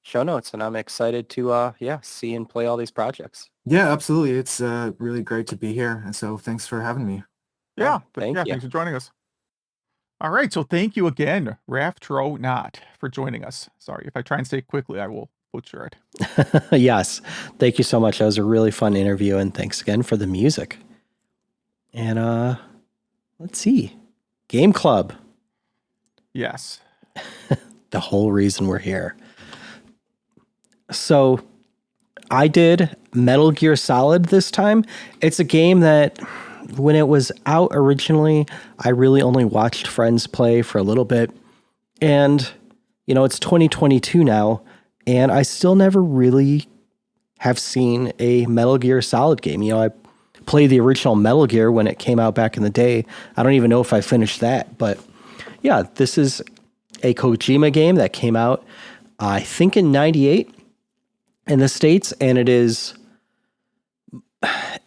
show notes, and I'm excited to see and play all these projects. Yeah, absolutely. It's really great to be here. And so thanks for having me. Yeah, thank you. Thanks for joining us. All right, so thank you again, Raftronaut, for joining us. Sorry, if I try and say it quickly, I will butcher it. Yes, thank you so much. That was a really fun interview, and thanks again for the music. And let's see, Game Club. Yes. The whole reason we're here. So I did Metal Gear Solid this time. It's a game that when it was out originally, I really only watched friends play for a little bit. And, it's 2022 now, and I still never really have seen a Metal Gear Solid game. I played the original Metal Gear when it came out back in the day. I don't even know if I finished that, but yeah, this is a Kojima game that came out, I think in 98 in the States, and it is,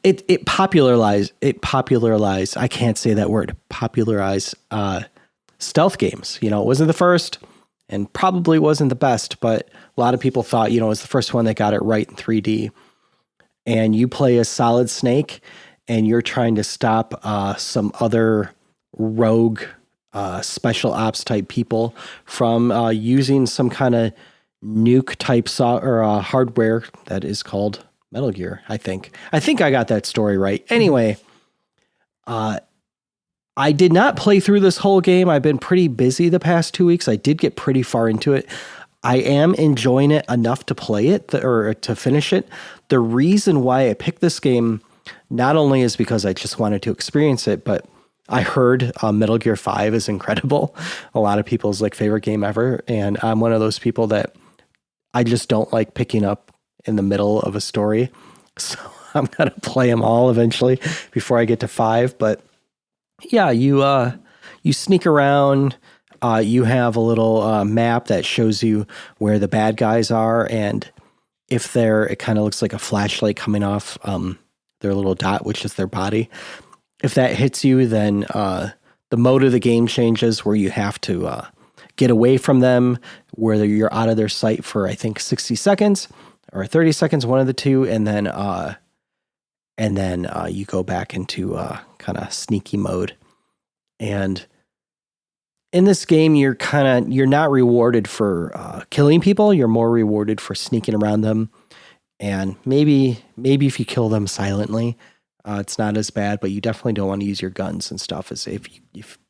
it popularized, I can't say that word, popularized stealth games. It wasn't the first and probably wasn't the best, but a lot of people thought, it was the first one that got it right in 3D. And you play a Solid Snake and you're trying to stop some other rogue special ops type people from using some kind of nuke type hardware that is called Metal Gear. I think I got that story right. Anyway, I did not play through this whole game. I've been pretty busy the past 2 weeks. I did get pretty far into it. I am enjoying it enough to play it or to finish it. The reason why I picked this game not only is because I just wanted to experience it, but I heard Metal Gear 5 is incredible. A lot of people's favorite game ever. And I'm one of those people that I just don't like picking up in the middle of a story. So I'm going to play them all eventually before I get to 5. But yeah, you sneak around. You have a little map that shows you where the bad guys are. And if it kind of looks like a flashlight coming off their little dot, which is their body. If that hits you, then the mode of the game changes where you have to get away from them, where you're out of their sight for, I think, 60 seconds or 30 seconds, one of the two. And then you go back into kind of sneaky mode. And in this game, you're not rewarded for killing people. You're more rewarded for sneaking around them. And maybe if you kill them silently, it's not as bad, but you definitely don't want to use your guns and stuff as if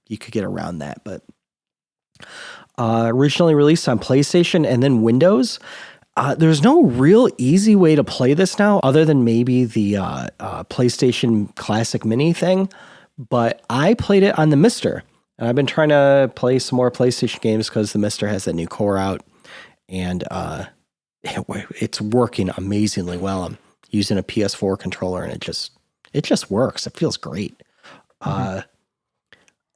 you could get around that. But originally released on PlayStation and then Windows. There's no real easy way to play this now other than maybe the PlayStation Classic Mini thing. But I played it on the Mister. And I've been trying to play some more PlayStation games because the Mister has that new core out. And it's working amazingly well. I'm using a PS4 controller and it just works. It feels great.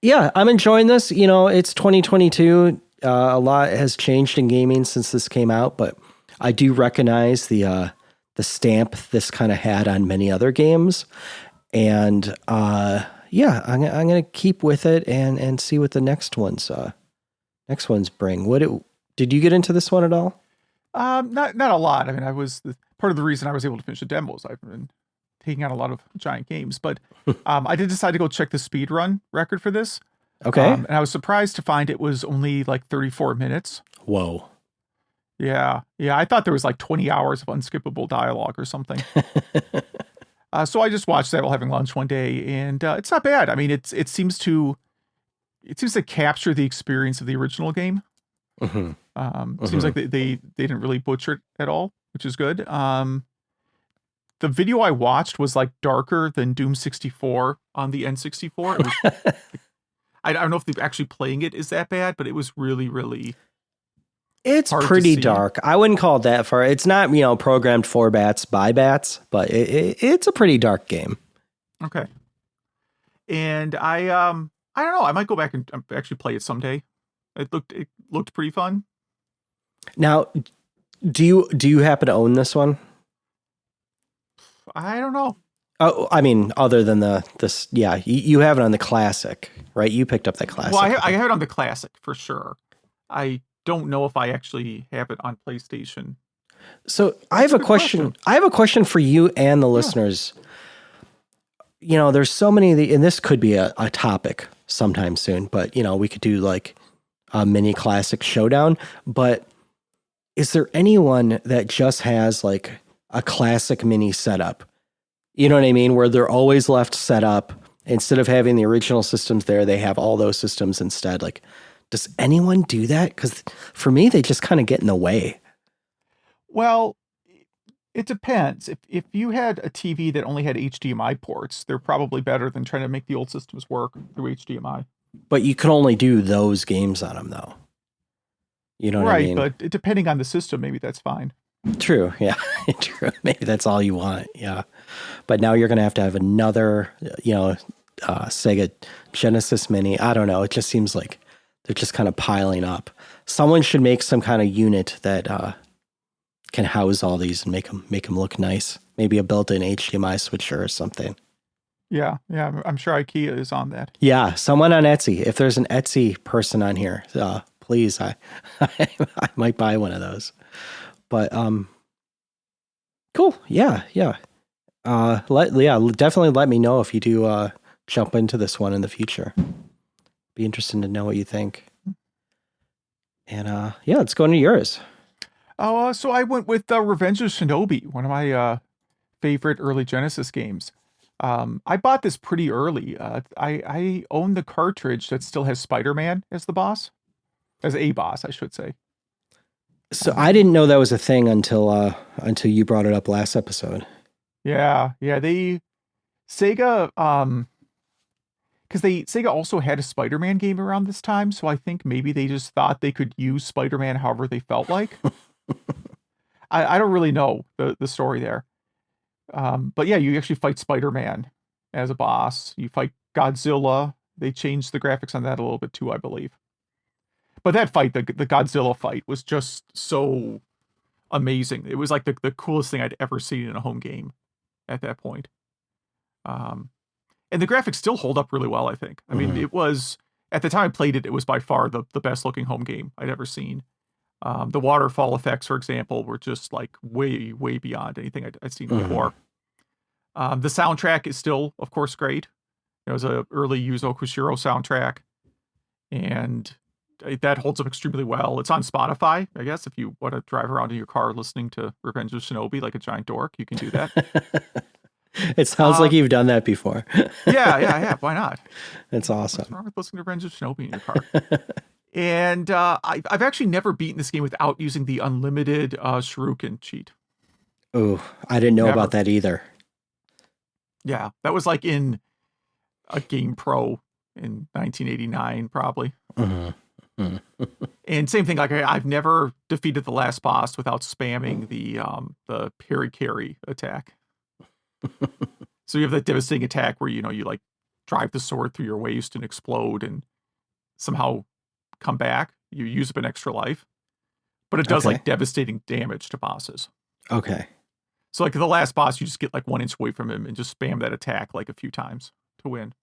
Yeah, I'm enjoying this. It's 2022. A lot has changed in gaming since this came out, but I do recognize the stamp this kind of had on many other games. And yeah, I'm going to keep with it and see what the next ones bring. Did you get into this one at all? Not a lot. I mean, part of the reason I was able to finish the demos. I've been taking out a lot of giant games, but I did decide to go check the speedrun record for this. Okay. And I was surprised to find it was only 34 minutes. Whoa. Yeah. I thought there was 20 hours of unskippable dialogue or something. So I just watched that while having lunch one day, and it's not bad. I mean, it seems to capture the experience of the original game. Seems like they didn't really butcher it at all, which is good. The video I watched was like darker than Doom 64 on the N64. It was, I don't know if actually playing it is that bad, but it was really, really. It's pretty dark. I wouldn't call it that far. It's not, programmed for bats by bats, but it's a pretty dark game. Okay. And I don't know. I might go back and actually play it someday. It looked pretty fun. Now, do you happen to own this one? I don't know. Oh, I mean, other than this, yeah, you have it on the classic, right? You picked up the classic. Well, I have it on the classic for sure. I don't know if I actually have it on PlayStation. So I have a question. I have a question for you and the listeners. There's so many, and this could be a topic sometime soon, but we could do like a mini classic showdown. But is there anyone that just has like a classic mini setup? You know what I mean? Where they're always left set up. Instead of having the original systems there, they have all those systems instead. Like, does anyone do that? Because for me, they just kind of get in the way. Well, it depends. If you had a TV that only had HDMI ports, they're probably better than trying to make the old systems work through HDMI. But you can only do those games on them, though. You know what I mean? Right, but depending on the system, maybe that's fine. True, yeah. True. Maybe that's all you want, yeah. But now you're going to have another, Sega Genesis Mini. I don't know. It just seems like they're just kind of piling up. Someone should make some kind of unit that can house all these and make them look nice. Maybe a built-in HDMI switcher or something. Yeah. I'm sure IKEA is on that. Yeah, someone on Etsy. If there's an Etsy person on here, please, I might buy one of those. But cool. Yeah. Definitely let me know if you do jump into this one in the future. Be interested to know what you think. And let's go into yours. So I went with Revenge of Shinobi, one of my favorite early Genesis games. I bought this pretty early. I own the cartridge that still has Spider-Man as the boss, as a boss, I should say. So I didn't know that was a thing until you brought it up last episode. Yeah. Sega, because Sega also had a Spider-Man game around this time, so I think maybe they just thought they could use Spider-Man however they felt like. I don't really know the story there. But yeah, you actually fight Spider-Man as a boss. You fight Godzilla. They changed the graphics on that a little bit too, I believe. But that fight, the Godzilla fight, was just so amazing. It was like the coolest thing I'd ever seen in a home game at that point. And the graphics still hold up really well, I think. I mean, it was, at the time I played it, it was by far the best looking home game I'd ever seen. The waterfall effects, for example, were just like way, way beyond anything I'd seen before. The soundtrack is still, of course, great. It was an early Yuzo Koshiro soundtrack. And that holds up extremely well. It's on Spotify, I guess. If you want to drive around in your car listening to Revenge of Shinobi like a giant dork, you can do that. It sounds like you've done that before. Yeah. Why not? That's awesome. What's wrong with listening to Revenge of Shinobi in your car? And I've actually never beaten this game without using the unlimited Shuriken cheat. Oh, I didn't know about that either. Yeah, that was like in a Game Pro in 1989, probably. And same thing, like I've never defeated the last boss without spamming the parry attack. So you have that devastating attack where you like drive the sword through your waist and explode and somehow come back. You use up an extra life, but it does like devastating damage to bosses. Okay. So like the last boss, you just get like 1 inch away from him and just spam that attack like a few times to win.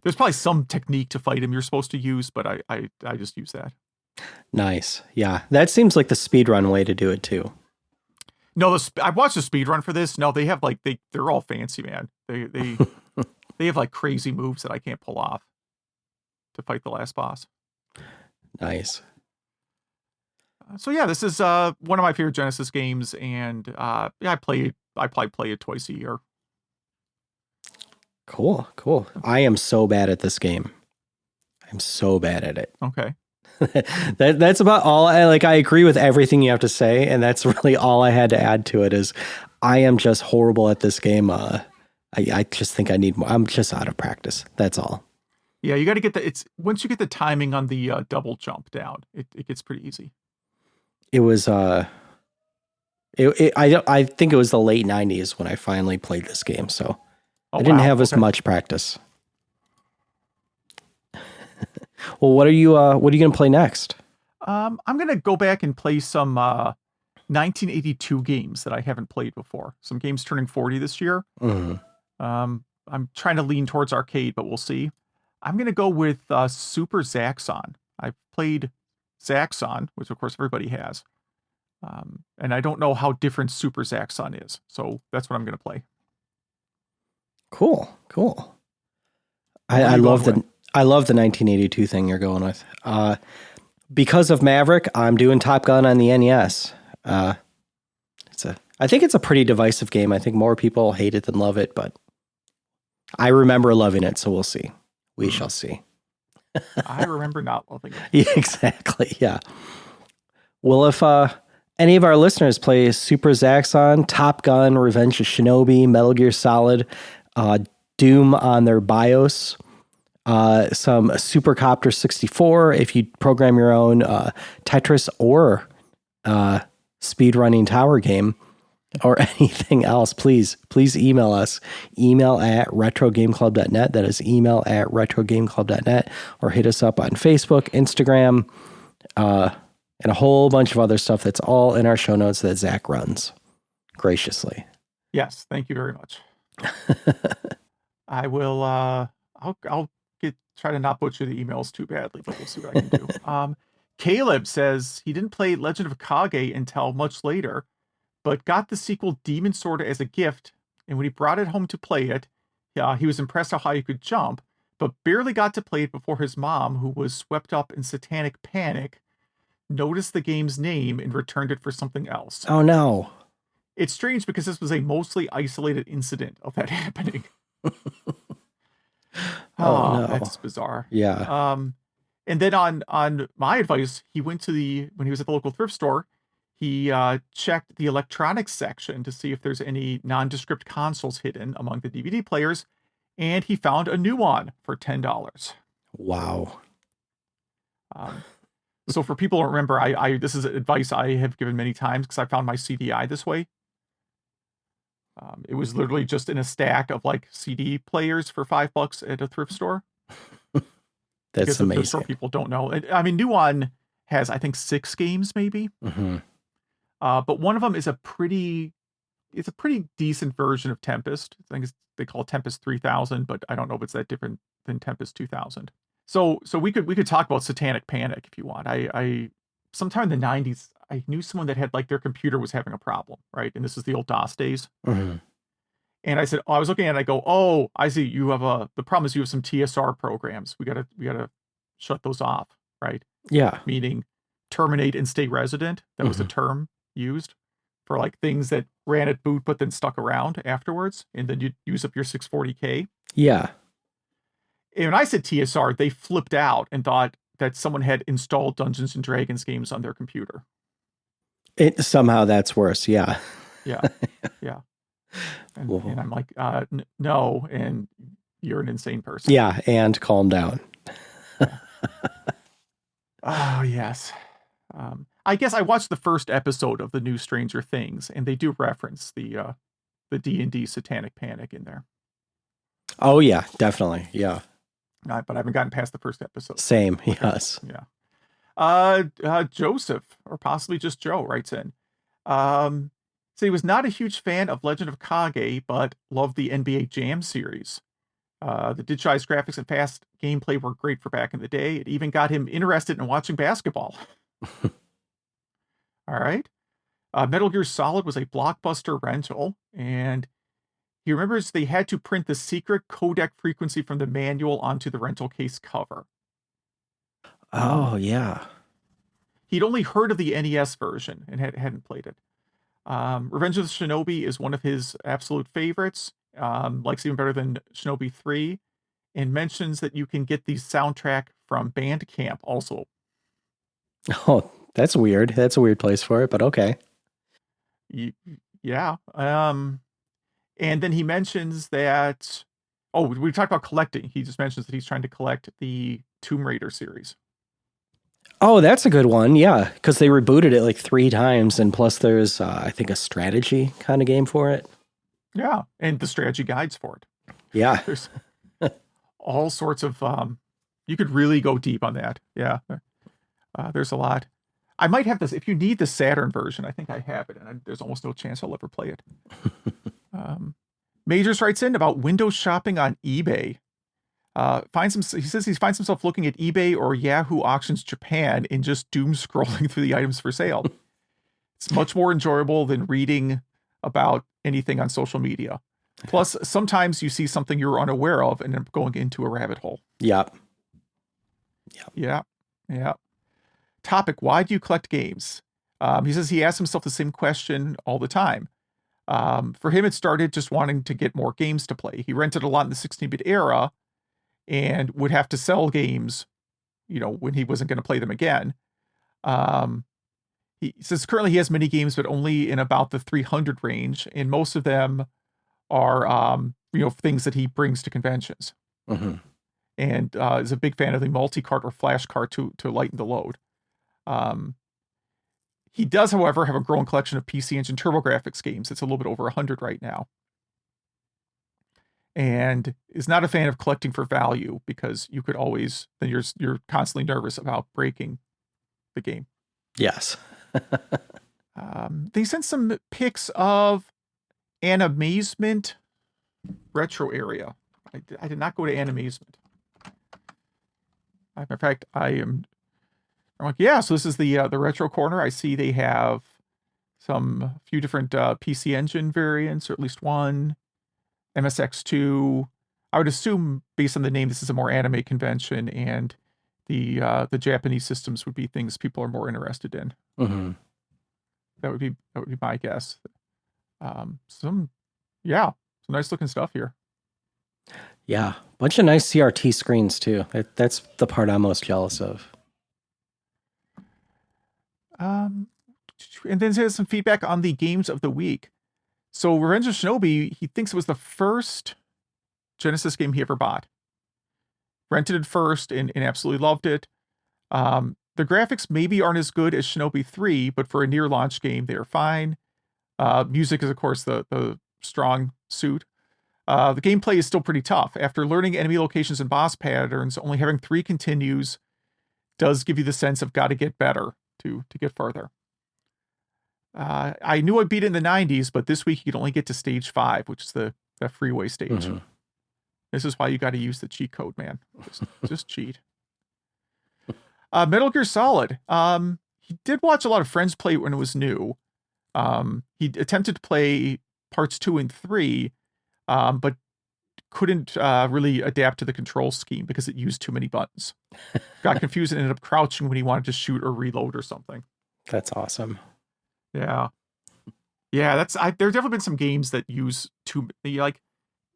There's probably some technique to fight him you're supposed to use, but I just use that. Nice. Yeah. That seems like the speedrun way to do it too. No, I watched the speedrun for this. No, they have like, they're all fancy, man. They have like crazy moves that I can't pull off to fight the last boss. Nice. So yeah, this is one of my favorite Genesis games, and I played I probably play it twice a year. Cool. I am so bad at this game. I'm so bad at it. Okay. That's about all. I agree with everything you have to say, and that's really all I had to add to it. Is I am just horrible at this game. I just think I need more. I'm just out of practice. That's all. Yeah, you got to get once you get the timing on the double jump down, it gets pretty easy. It was I think it was the late 90s when I finally played this game, so I didn't have as much practice. Well, what are you going to play next? I'm going to go back and play some 1982 games that I haven't played before. Some games turning 40 this year. Mm-hmm. I'm trying to lean towards arcade, but we'll see. I'm going to go with Super Zaxxon. I've played Zaxxon, which of course everybody has. And I don't know how different Super Zaxxon is. So that's what I'm going to play. Cool. I love the 1982 thing you're going with. Because of Maverick, I'm doing Top Gun on the NES. I think it's a pretty divisive game. I think more people hate it than love it, but I remember loving it, so we'll see. We shall see. I remember not loving it. Yeah, exactly. Yeah. Well, if any of our listeners play Super Zaxxon, Top Gun, Revenge of Shinobi, Metal Gear Solid, Doom on their BIOS, some SimCopter 64, if you program your own Tetris or Speedrunning Tower game, or anything else, please email us. Email at retrogameclub.net. That is email at retrogameclub.net, or hit us up on Facebook, Instagram, and a whole bunch of other stuff that's all in our show notes that Zach runs graciously. Yes, thank you very much. I will. I'll try to not butcher the emails too badly, but we'll see what I can do. Caleb says he didn't play Legend of Kage until much later, but got the sequel Demon Sword as a gift, and when he brought it home to play it, he was impressed at how you could jump, but barely got to play it before his mom, who was swept up in satanic panic, noticed the game's name and returned it for something else. Oh, no. It's strange because this was a mostly isolated incident of that happening. Oh, no. That's bizarre. Yeah. And then on my advice, he went to when he was at the local thrift store, he checked the electronics section to see if there's any nondescript consoles hidden among the DVD players, and he found a new one for $10. Wow. So for people who don't remember, I this is advice I have given many times because I found my CDI this way. It was literally just in a stack of like CD players for $5 at a thrift store. That's amazing. Thrift store people don't know. I mean, New One has, I think, 6 games maybe. Mm-hmm. But one of them is a pretty decent version of Tempest. I think they call it Tempest 3000, but I don't know if it's that different than Tempest 2000. So we could talk about Satanic Panic if you want. I sometime in the 90s, I knew someone that had like their computer was having a problem, right? And this is the old DOS days. Mm-hmm. And I said, I was looking at it, I go, oh, I see you have the problem is you have some TSR programs. We gotta shut those off, right? Yeah. Meaning terminate and stay resident. That was a term used for like things that ran at boot but then stuck around afterwards, and then you'd use up your 640K. Yeah. And when I said TSR, they flipped out and thought that someone had installed Dungeons and Dragons games on their computer. Somehow that's worse. Yeah. Yeah. Yeah. And I'm like, no, and you're an insane person. Yeah, and calm down. Oh, yes. I guess I watched the first episode of the new Stranger Things, and they do reference the D&D Satanic Panic in there. Oh, yeah, definitely. Yeah. But I haven't gotten past the first episode. Same, yes. Yeah. Joseph, or possibly just Joe, writes in. So he was not a huge fan of Legend of Kage, but loved the NBA Jam series. The digitized graphics and fast gameplay were great for back in the day. It even got him interested in watching basketball. All right. Metal Gear Solid was a blockbuster rental, and he remembers they had to print the secret codec frequency from the manual onto the rental case cover. Oh, yeah. He'd only heard of the NES version and hadn't played it. Revenge of the Shinobi is one of his absolute favorites. Likes even better than Shinobi 3, and mentions that you can get the soundtrack from Bandcamp also. Oh, that's weird. That's a weird place for it, but okay. Yeah. And then he mentions that, we talked about collecting. He just mentions that he's trying to collect the Tomb Raider series. Oh, that's a good one. Yeah, because they rebooted it like 3 times, and plus there's, I think, a strategy kind of game for it. Yeah, and the strategy guides for it. Yeah. There's all sorts of, you could really go deep on that. Yeah. There's a lot. I might have this. If you need the Saturn version, I think I have it, and there's almost no chance I'll ever play it. Majors writes in about window shopping on eBay. He says he finds himself looking at eBay or Yahoo Auctions Japan and just doom scrolling through the items for sale. It's much more enjoyable than reading about anything on social media. Plus, sometimes you see something you're unaware of and end up going into a rabbit hole. Yep. Yeah. Topic: why do you collect games? He says he asks himself the same question all the time. For him, it started just wanting to get more games to play. He rented a lot in the 16-bit era and would have to sell games, when he wasn't going to play them again. He says currently he has many games, but only in about the 300 range, and most of them are, things that he brings to conventions. Mm-hmm. And is a big fan of the multi-cart or flash cart to lighten the load. He does, however, have a growing collection of PC Engine TurboGrafx games. It's a little bit over 100 right now. And is not a fan of collecting for value because you could always, then you're constantly nervous about breaking the game. Yes. They sent some pics of An Amazement retro area. I did not go to An Amazement. In fact, I'm like, yeah, so this is the retro corner. I see they have some few different PC Engine variants, or at least one. MSX2. I would assume, based on the name, this is a more anime convention, and the Japanese systems would be things people are more interested in. Mm-hmm. That would be my guess. Some nice looking stuff here. Yeah, bunch of nice CRT screens too. That's the part I'm most jealous of. And then there's some feedback on the games of the week. So Revenge of Shinobi, he thinks it was the first Genesis game he ever bought. Rented it first and absolutely loved it. The graphics maybe aren't as good as Shinobi 3, but for a near launch game, they are fine. Music is, of course, the strong suit. The gameplay is still pretty tough. After learning enemy locations and boss patterns, only having 3 continues does give you the sense of got to get better to get further. I knew I beat it in the 90s, but this week you could only get to stage 5, which is the freeway stage. Mm-hmm. This is why you got to use the cheat code, man. Just cheat. Metal Gear Solid. He did watch a lot of friends play it when it was new. He attempted to play parts 2 and 3, but couldn't really adapt to the control scheme because it used too many buttons. Got confused and ended up crouching when he wanted to shoot or reload or something. That's awesome. Yeah. There have definitely been some games that use too, like,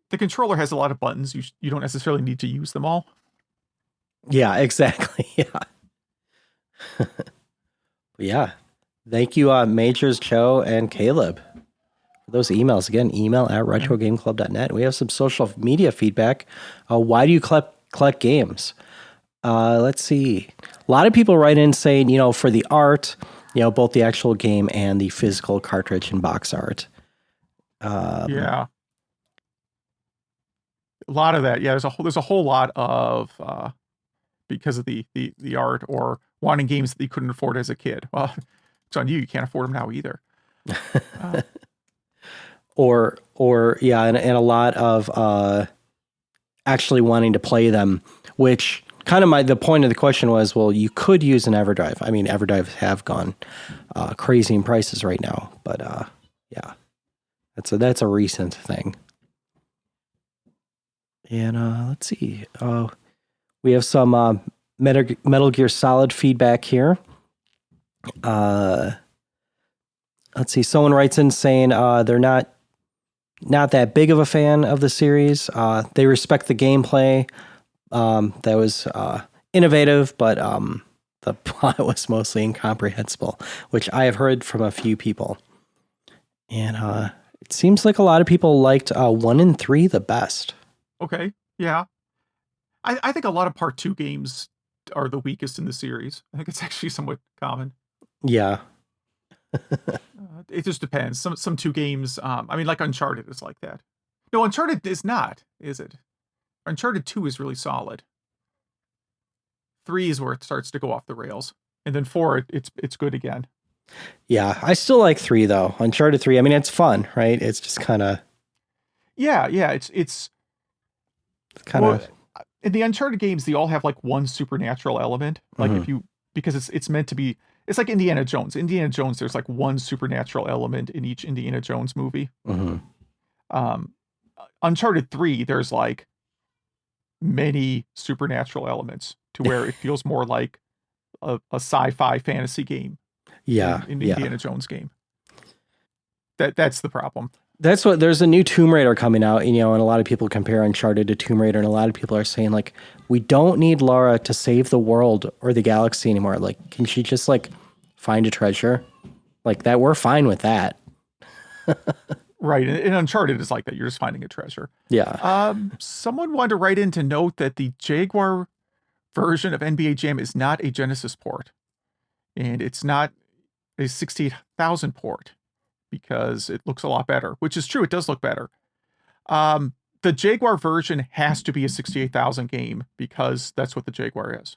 the controller has a lot of buttons. You don't necessarily need to use them all. Yeah, exactly. Yeah. Yeah. Thank you, Majors, Joe, and Caleb, for those emails. Again, email at retrogameclub.net. We have some social media feedback. Why do you collect games? Let's see. A lot of people write in saying, for the art, both the actual game and the physical cartridge and box art. Yeah. A lot of that. Yeah, there's a whole lot of because of the art or wanting games that you couldn't afford as a kid. Well, it's on you. You can't afford them now either. And a lot of actually wanting to play them, which kind of the point of the question was, well, you could use an EverDrive. I mean, EverDrives have gone crazy in prices right now, but yeah, that's a recent thing. And let's see. We have some Metal Gear Solid feedback here. let's see. Someone writes in saying they're not that big of a fan of the series. They respect the gameplay. That was innovative, but the plot was mostly incomprehensible, which I have heard from a few people. And it seems like a lot of people liked 1 and 3 the best. Okay, yeah. I think a lot of Part 2 games are the weakest in the series. I think it's actually somewhat common. Yeah. It just depends. Some 2 games, I mean, like Uncharted is like that. No, Uncharted is not, is it? Uncharted 2 is really solid. 3 is where it starts to go off the rails. And then 4, it's good again. Yeah, I still like 3 though. Uncharted 3, I mean, it's fun, right? It's just kind of... Yeah, it's kind of... Well, in the Uncharted games, they all have like one supernatural element. Like if you, because it's meant to be, it's like Indiana Jones. Indiana Jones, there's like one supernatural element in each Indiana Jones movie. Uncharted 3, there's like many supernatural elements to where it feels more like a sci-fi fantasy game. Yeah, in Indiana Jones game. That's the problem. That's what, there's a new Tomb Raider coming out, and a lot of people compare Uncharted to Tomb Raider, and a lot of people are saying like, we don't need Lara to save the world or the galaxy anymore. Like, can she just like find a treasure? Like that, we're fine with that. Right, and Uncharted is like that. You're just finding a treasure. Yeah. Someone wanted to write in to note that the Jaguar version of NBA Jam is not a Genesis port, and it's not a 68,000 port, because it looks a lot better, which is true. It does look better. The Jaguar version has to be a 68,000 game because that's what the Jaguar is.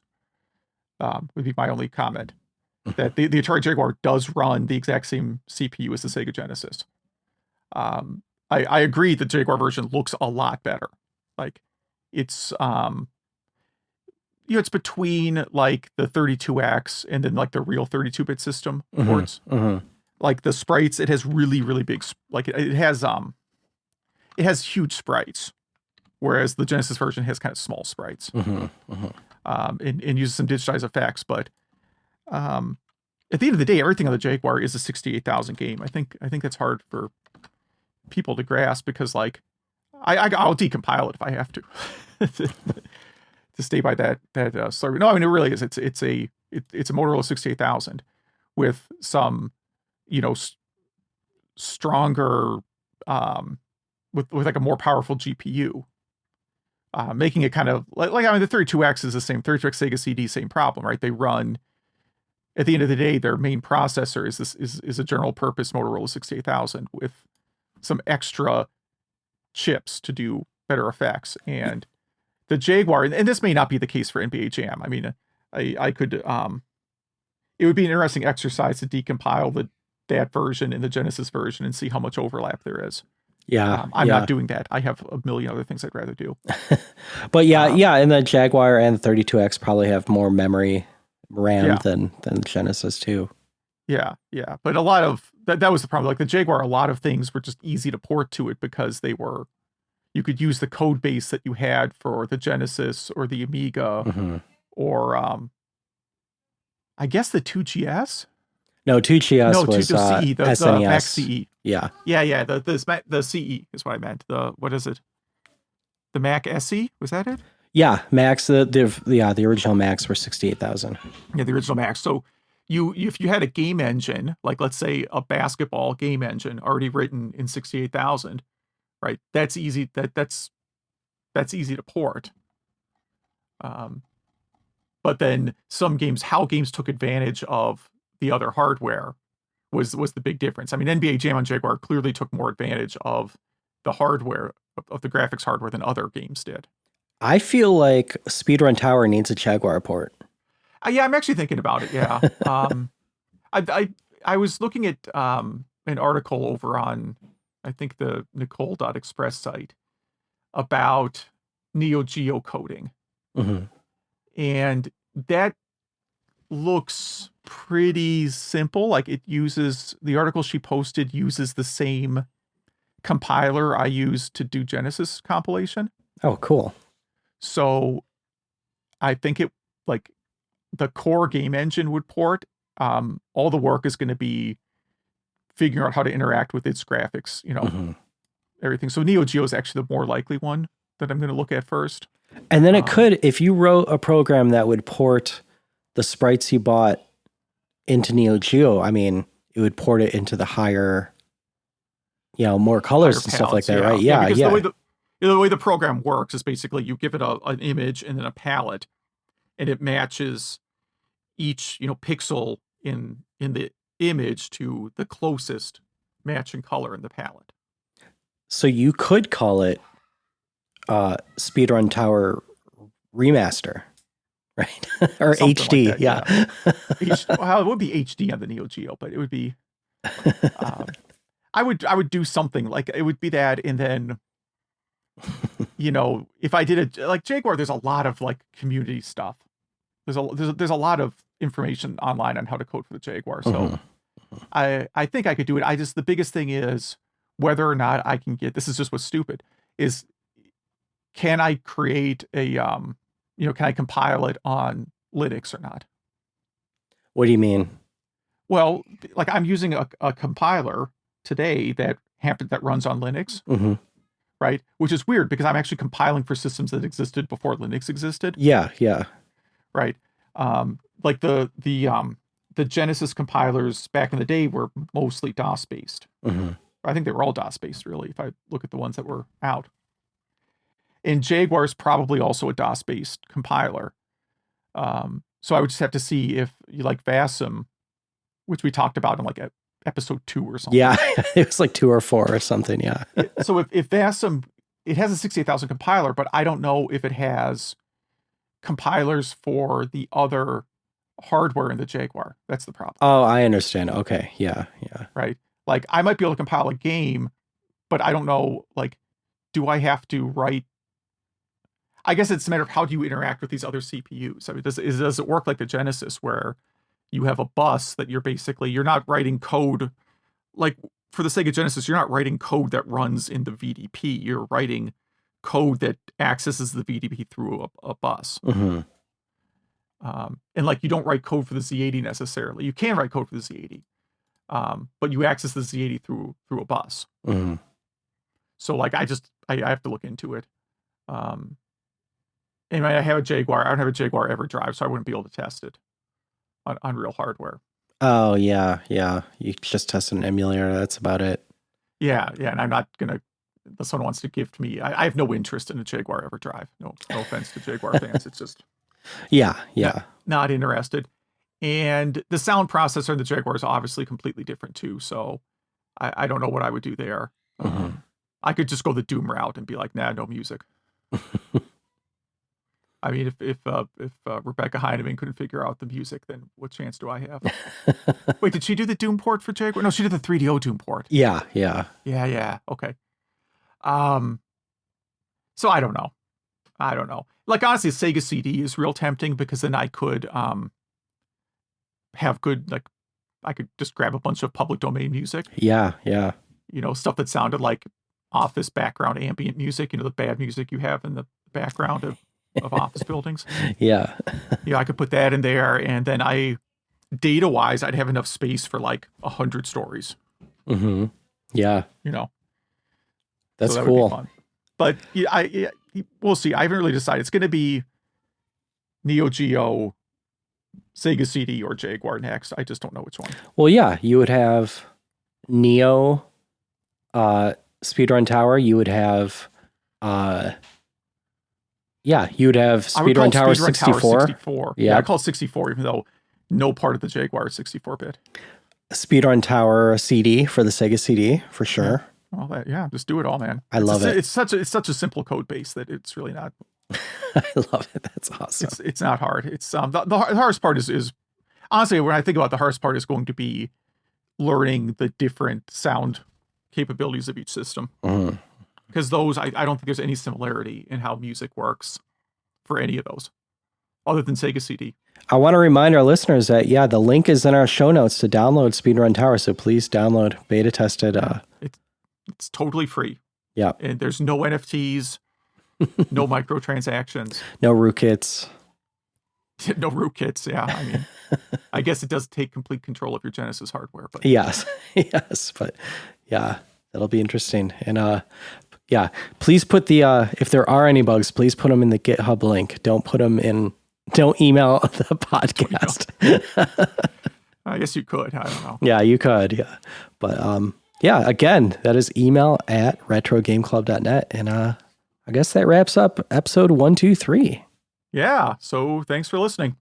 Would be my only comment. That the Atari Jaguar does run the exact same CPU as the Sega Genesis. I agree the Jaguar version looks a lot better. Like it's it's between like the 32X and then like the real 32-bit system ports. Like the sprites, it has really, really big, like it has huge sprites, whereas the Genesis version has kind of small sprites. And uses some digitized effects. But at the end of the day, everything on the Jaguar is a 68,000 game. I think that's hard for people to grasp, because like I'll decompile it if I have to to stay by that story. No, I mean it really is. It's a Motorola 68,000 with some stronger with like a more powerful GPU, making it kind of like I mean the 32X is the same 32X Sega CD, same problem, right? They run, at the end of the day, their main processor is a general purpose Motorola 68,000 with some extra chips to do better effects. And the Jaguar, and this may not be the case for NBA Jam. I mean, I could it would be an interesting exercise to decompile that version and the Genesis version and see how much overlap there is. Yeah. I'm not doing that. I have a million other things I'd rather do. But and the Jaguar and the 32X probably have more memory RAM than the Genesis too. Yeah. But a lot of that was the problem. Like the Jaguar, a lot of things were just easy to port to it because you could use the code base that you had for the Genesis or the Amiga or I guess the 2GS. No, 2GS was CE, the SNES. Mac CE. Yeah. The CE is what I meant. What is it? The Mac SE, was that it? Yeah, Macs. The original Macs were 68,000. Yeah, the original Macs. So if you had a game engine, like let's say a basketball game engine already written in 68,000, right? That's easy. That's easy to port. But then how games took advantage of the other hardware was the big difference. I mean, NBA Jam on Jaguar clearly took more advantage of the hardware, of the graphics hardware, than other games did. I feel like Speedrun Tower needs a Jaguar port. Yeah, I'm actually thinking about it. Yeah. I was looking at an article over on, I think, the Nicole.express site about Neo Geo coding. And that looks pretty simple. Like the article she posted uses the same compiler I used to do Genesis compilation. Oh, cool. So I think like the core game engine would port. All the work is going to be figuring out how to interact with its graphics, everything. So Neo Geo is actually the more likely one that I'm going to look at first. And then it could, if you wrote a program that would port the sprites you bought into Neo Geo, I mean, it would port it into the higher, more colors and stuff like that, right? Yeah, because yeah. The way the program works is basically you give it an image and then a palette, and it matches each pixel in the image to the closest matching color in the palette. So you could call it Speedrun Tower Remaster, right? Or Something HD, like that, yeah. Well, it would be HD on the Neo Geo, but it would be. I would do something like it would be that, and then, if I did it like Jaguar, there's a lot of like community stuff. There's a lot of information online on how to code for the Jaguar, so I think I could do it. The biggest thing is whether or not I can get. This is just what's stupid is. Can I create a, can I compile it on Linux or not? What do you mean? Well, like I'm using a compiler today that runs on Linux, right? Which is weird because I'm actually compiling for systems that existed before Linux existed. Yeah, yeah. Right. Like the Genesis compilers back in the day were mostly DOS based. I think they were all DOS based, really, if I look at the ones that were out. And Jaguar is probably also a DOS-based compiler. So I would just have to see if you like VASM, which we talked about in like episode 2 or something. Yeah, it was like 2 or 4 or something, yeah. So if VASM, it has a 68,000 compiler, but I don't know if it has compilers for the other hardware in the Jaguar. That's the problem. Oh, I understand. Okay, yeah, yeah. Right? Like I might be able to compile a game, but I don't know, like, do I have to write. I guess it's a matter of how do you interact with these other CPUs. I mean, does it work like the Genesis where you have a bus that you're not writing code like for the Sega Genesis, you're not writing code that runs in the VDP. You're writing code that accesses the VDP through a bus. And like you don't write code for the Z80 necessarily. You can write code for the Z80, but you access the Z80 through a bus. So like I have to look into it. Anyway, I have a Jaguar. I don't have a Jaguar EverDrive, so I wouldn't be able to test it on real hardware. Oh, yeah, yeah. You just test an emulator. That's about it. Yeah, and I'm not going to, unless someone wants to gift me, I have no interest in a Jaguar EverDrive. No offense to Jaguar fans. It's just... Yeah. Not interested. And the sound processor in the Jaguar is obviously completely different too, so I don't know what I would do there. I could just go the Doom route and be like, nah, no music. I mean, if Rebecca Heinemann couldn't figure out the music, then what chance do I have? Wait, did she do the Doom port for Jaguar? No, she did the 3DO Doom port. Yeah. Okay. So I don't know. Like honestly, Sega CD is real tempting because then I could have good, like, I could just grab a bunch of public domain music. Yeah. Stuff that sounded like office background ambient music. The bad music you have in the background of office buildings. Yeah. I could put that in there, and then data-wise, I'd have enough space for like 100 stories. Yeah. That's so that cool. would be fun. But we'll see. I haven't really decided. It's going to be Neo Geo, Sega CD, or Jaguar next. I just don't know which one. Well, yeah, you would have Neo, Speedrun Tower. You would have, you would have Speedrun Tower 64. Yeah, I call it 64, even though no part of the Jaguar is 64-bit. Speedrun Tower CD for the Sega CD, for sure. Well, just do it all, man. I love it. It's such a simple code base that it's really not. I love it. That's awesome. It's not hard. It's the hardest part is honestly, when I think about the hardest part is going to be learning the different sound capabilities of each system. Because those, I don't think there's any similarity in how music works for any of those, other than Sega CD. I want to remind our listeners that, the link is in our show notes to download Speedrun Tower, so please download, beta test it. It's totally free. Yeah. And there's no NFTs, no microtransactions. No rootkits. No rootkits. Yeah, I mean, I guess it does take complete control of your Genesis hardware, but Yes, yes, but yeah, that'll be interesting. And yeah, please put the if there are any bugs, please put them in the GitHub link. Don't put them in. Don't email the podcast. I guess you could. I don't know. Yeah, you could. Yeah, but yeah, again, that is email@retrogameclub.net, and I guess that wraps up episode 123. Yeah. So thanks for listening.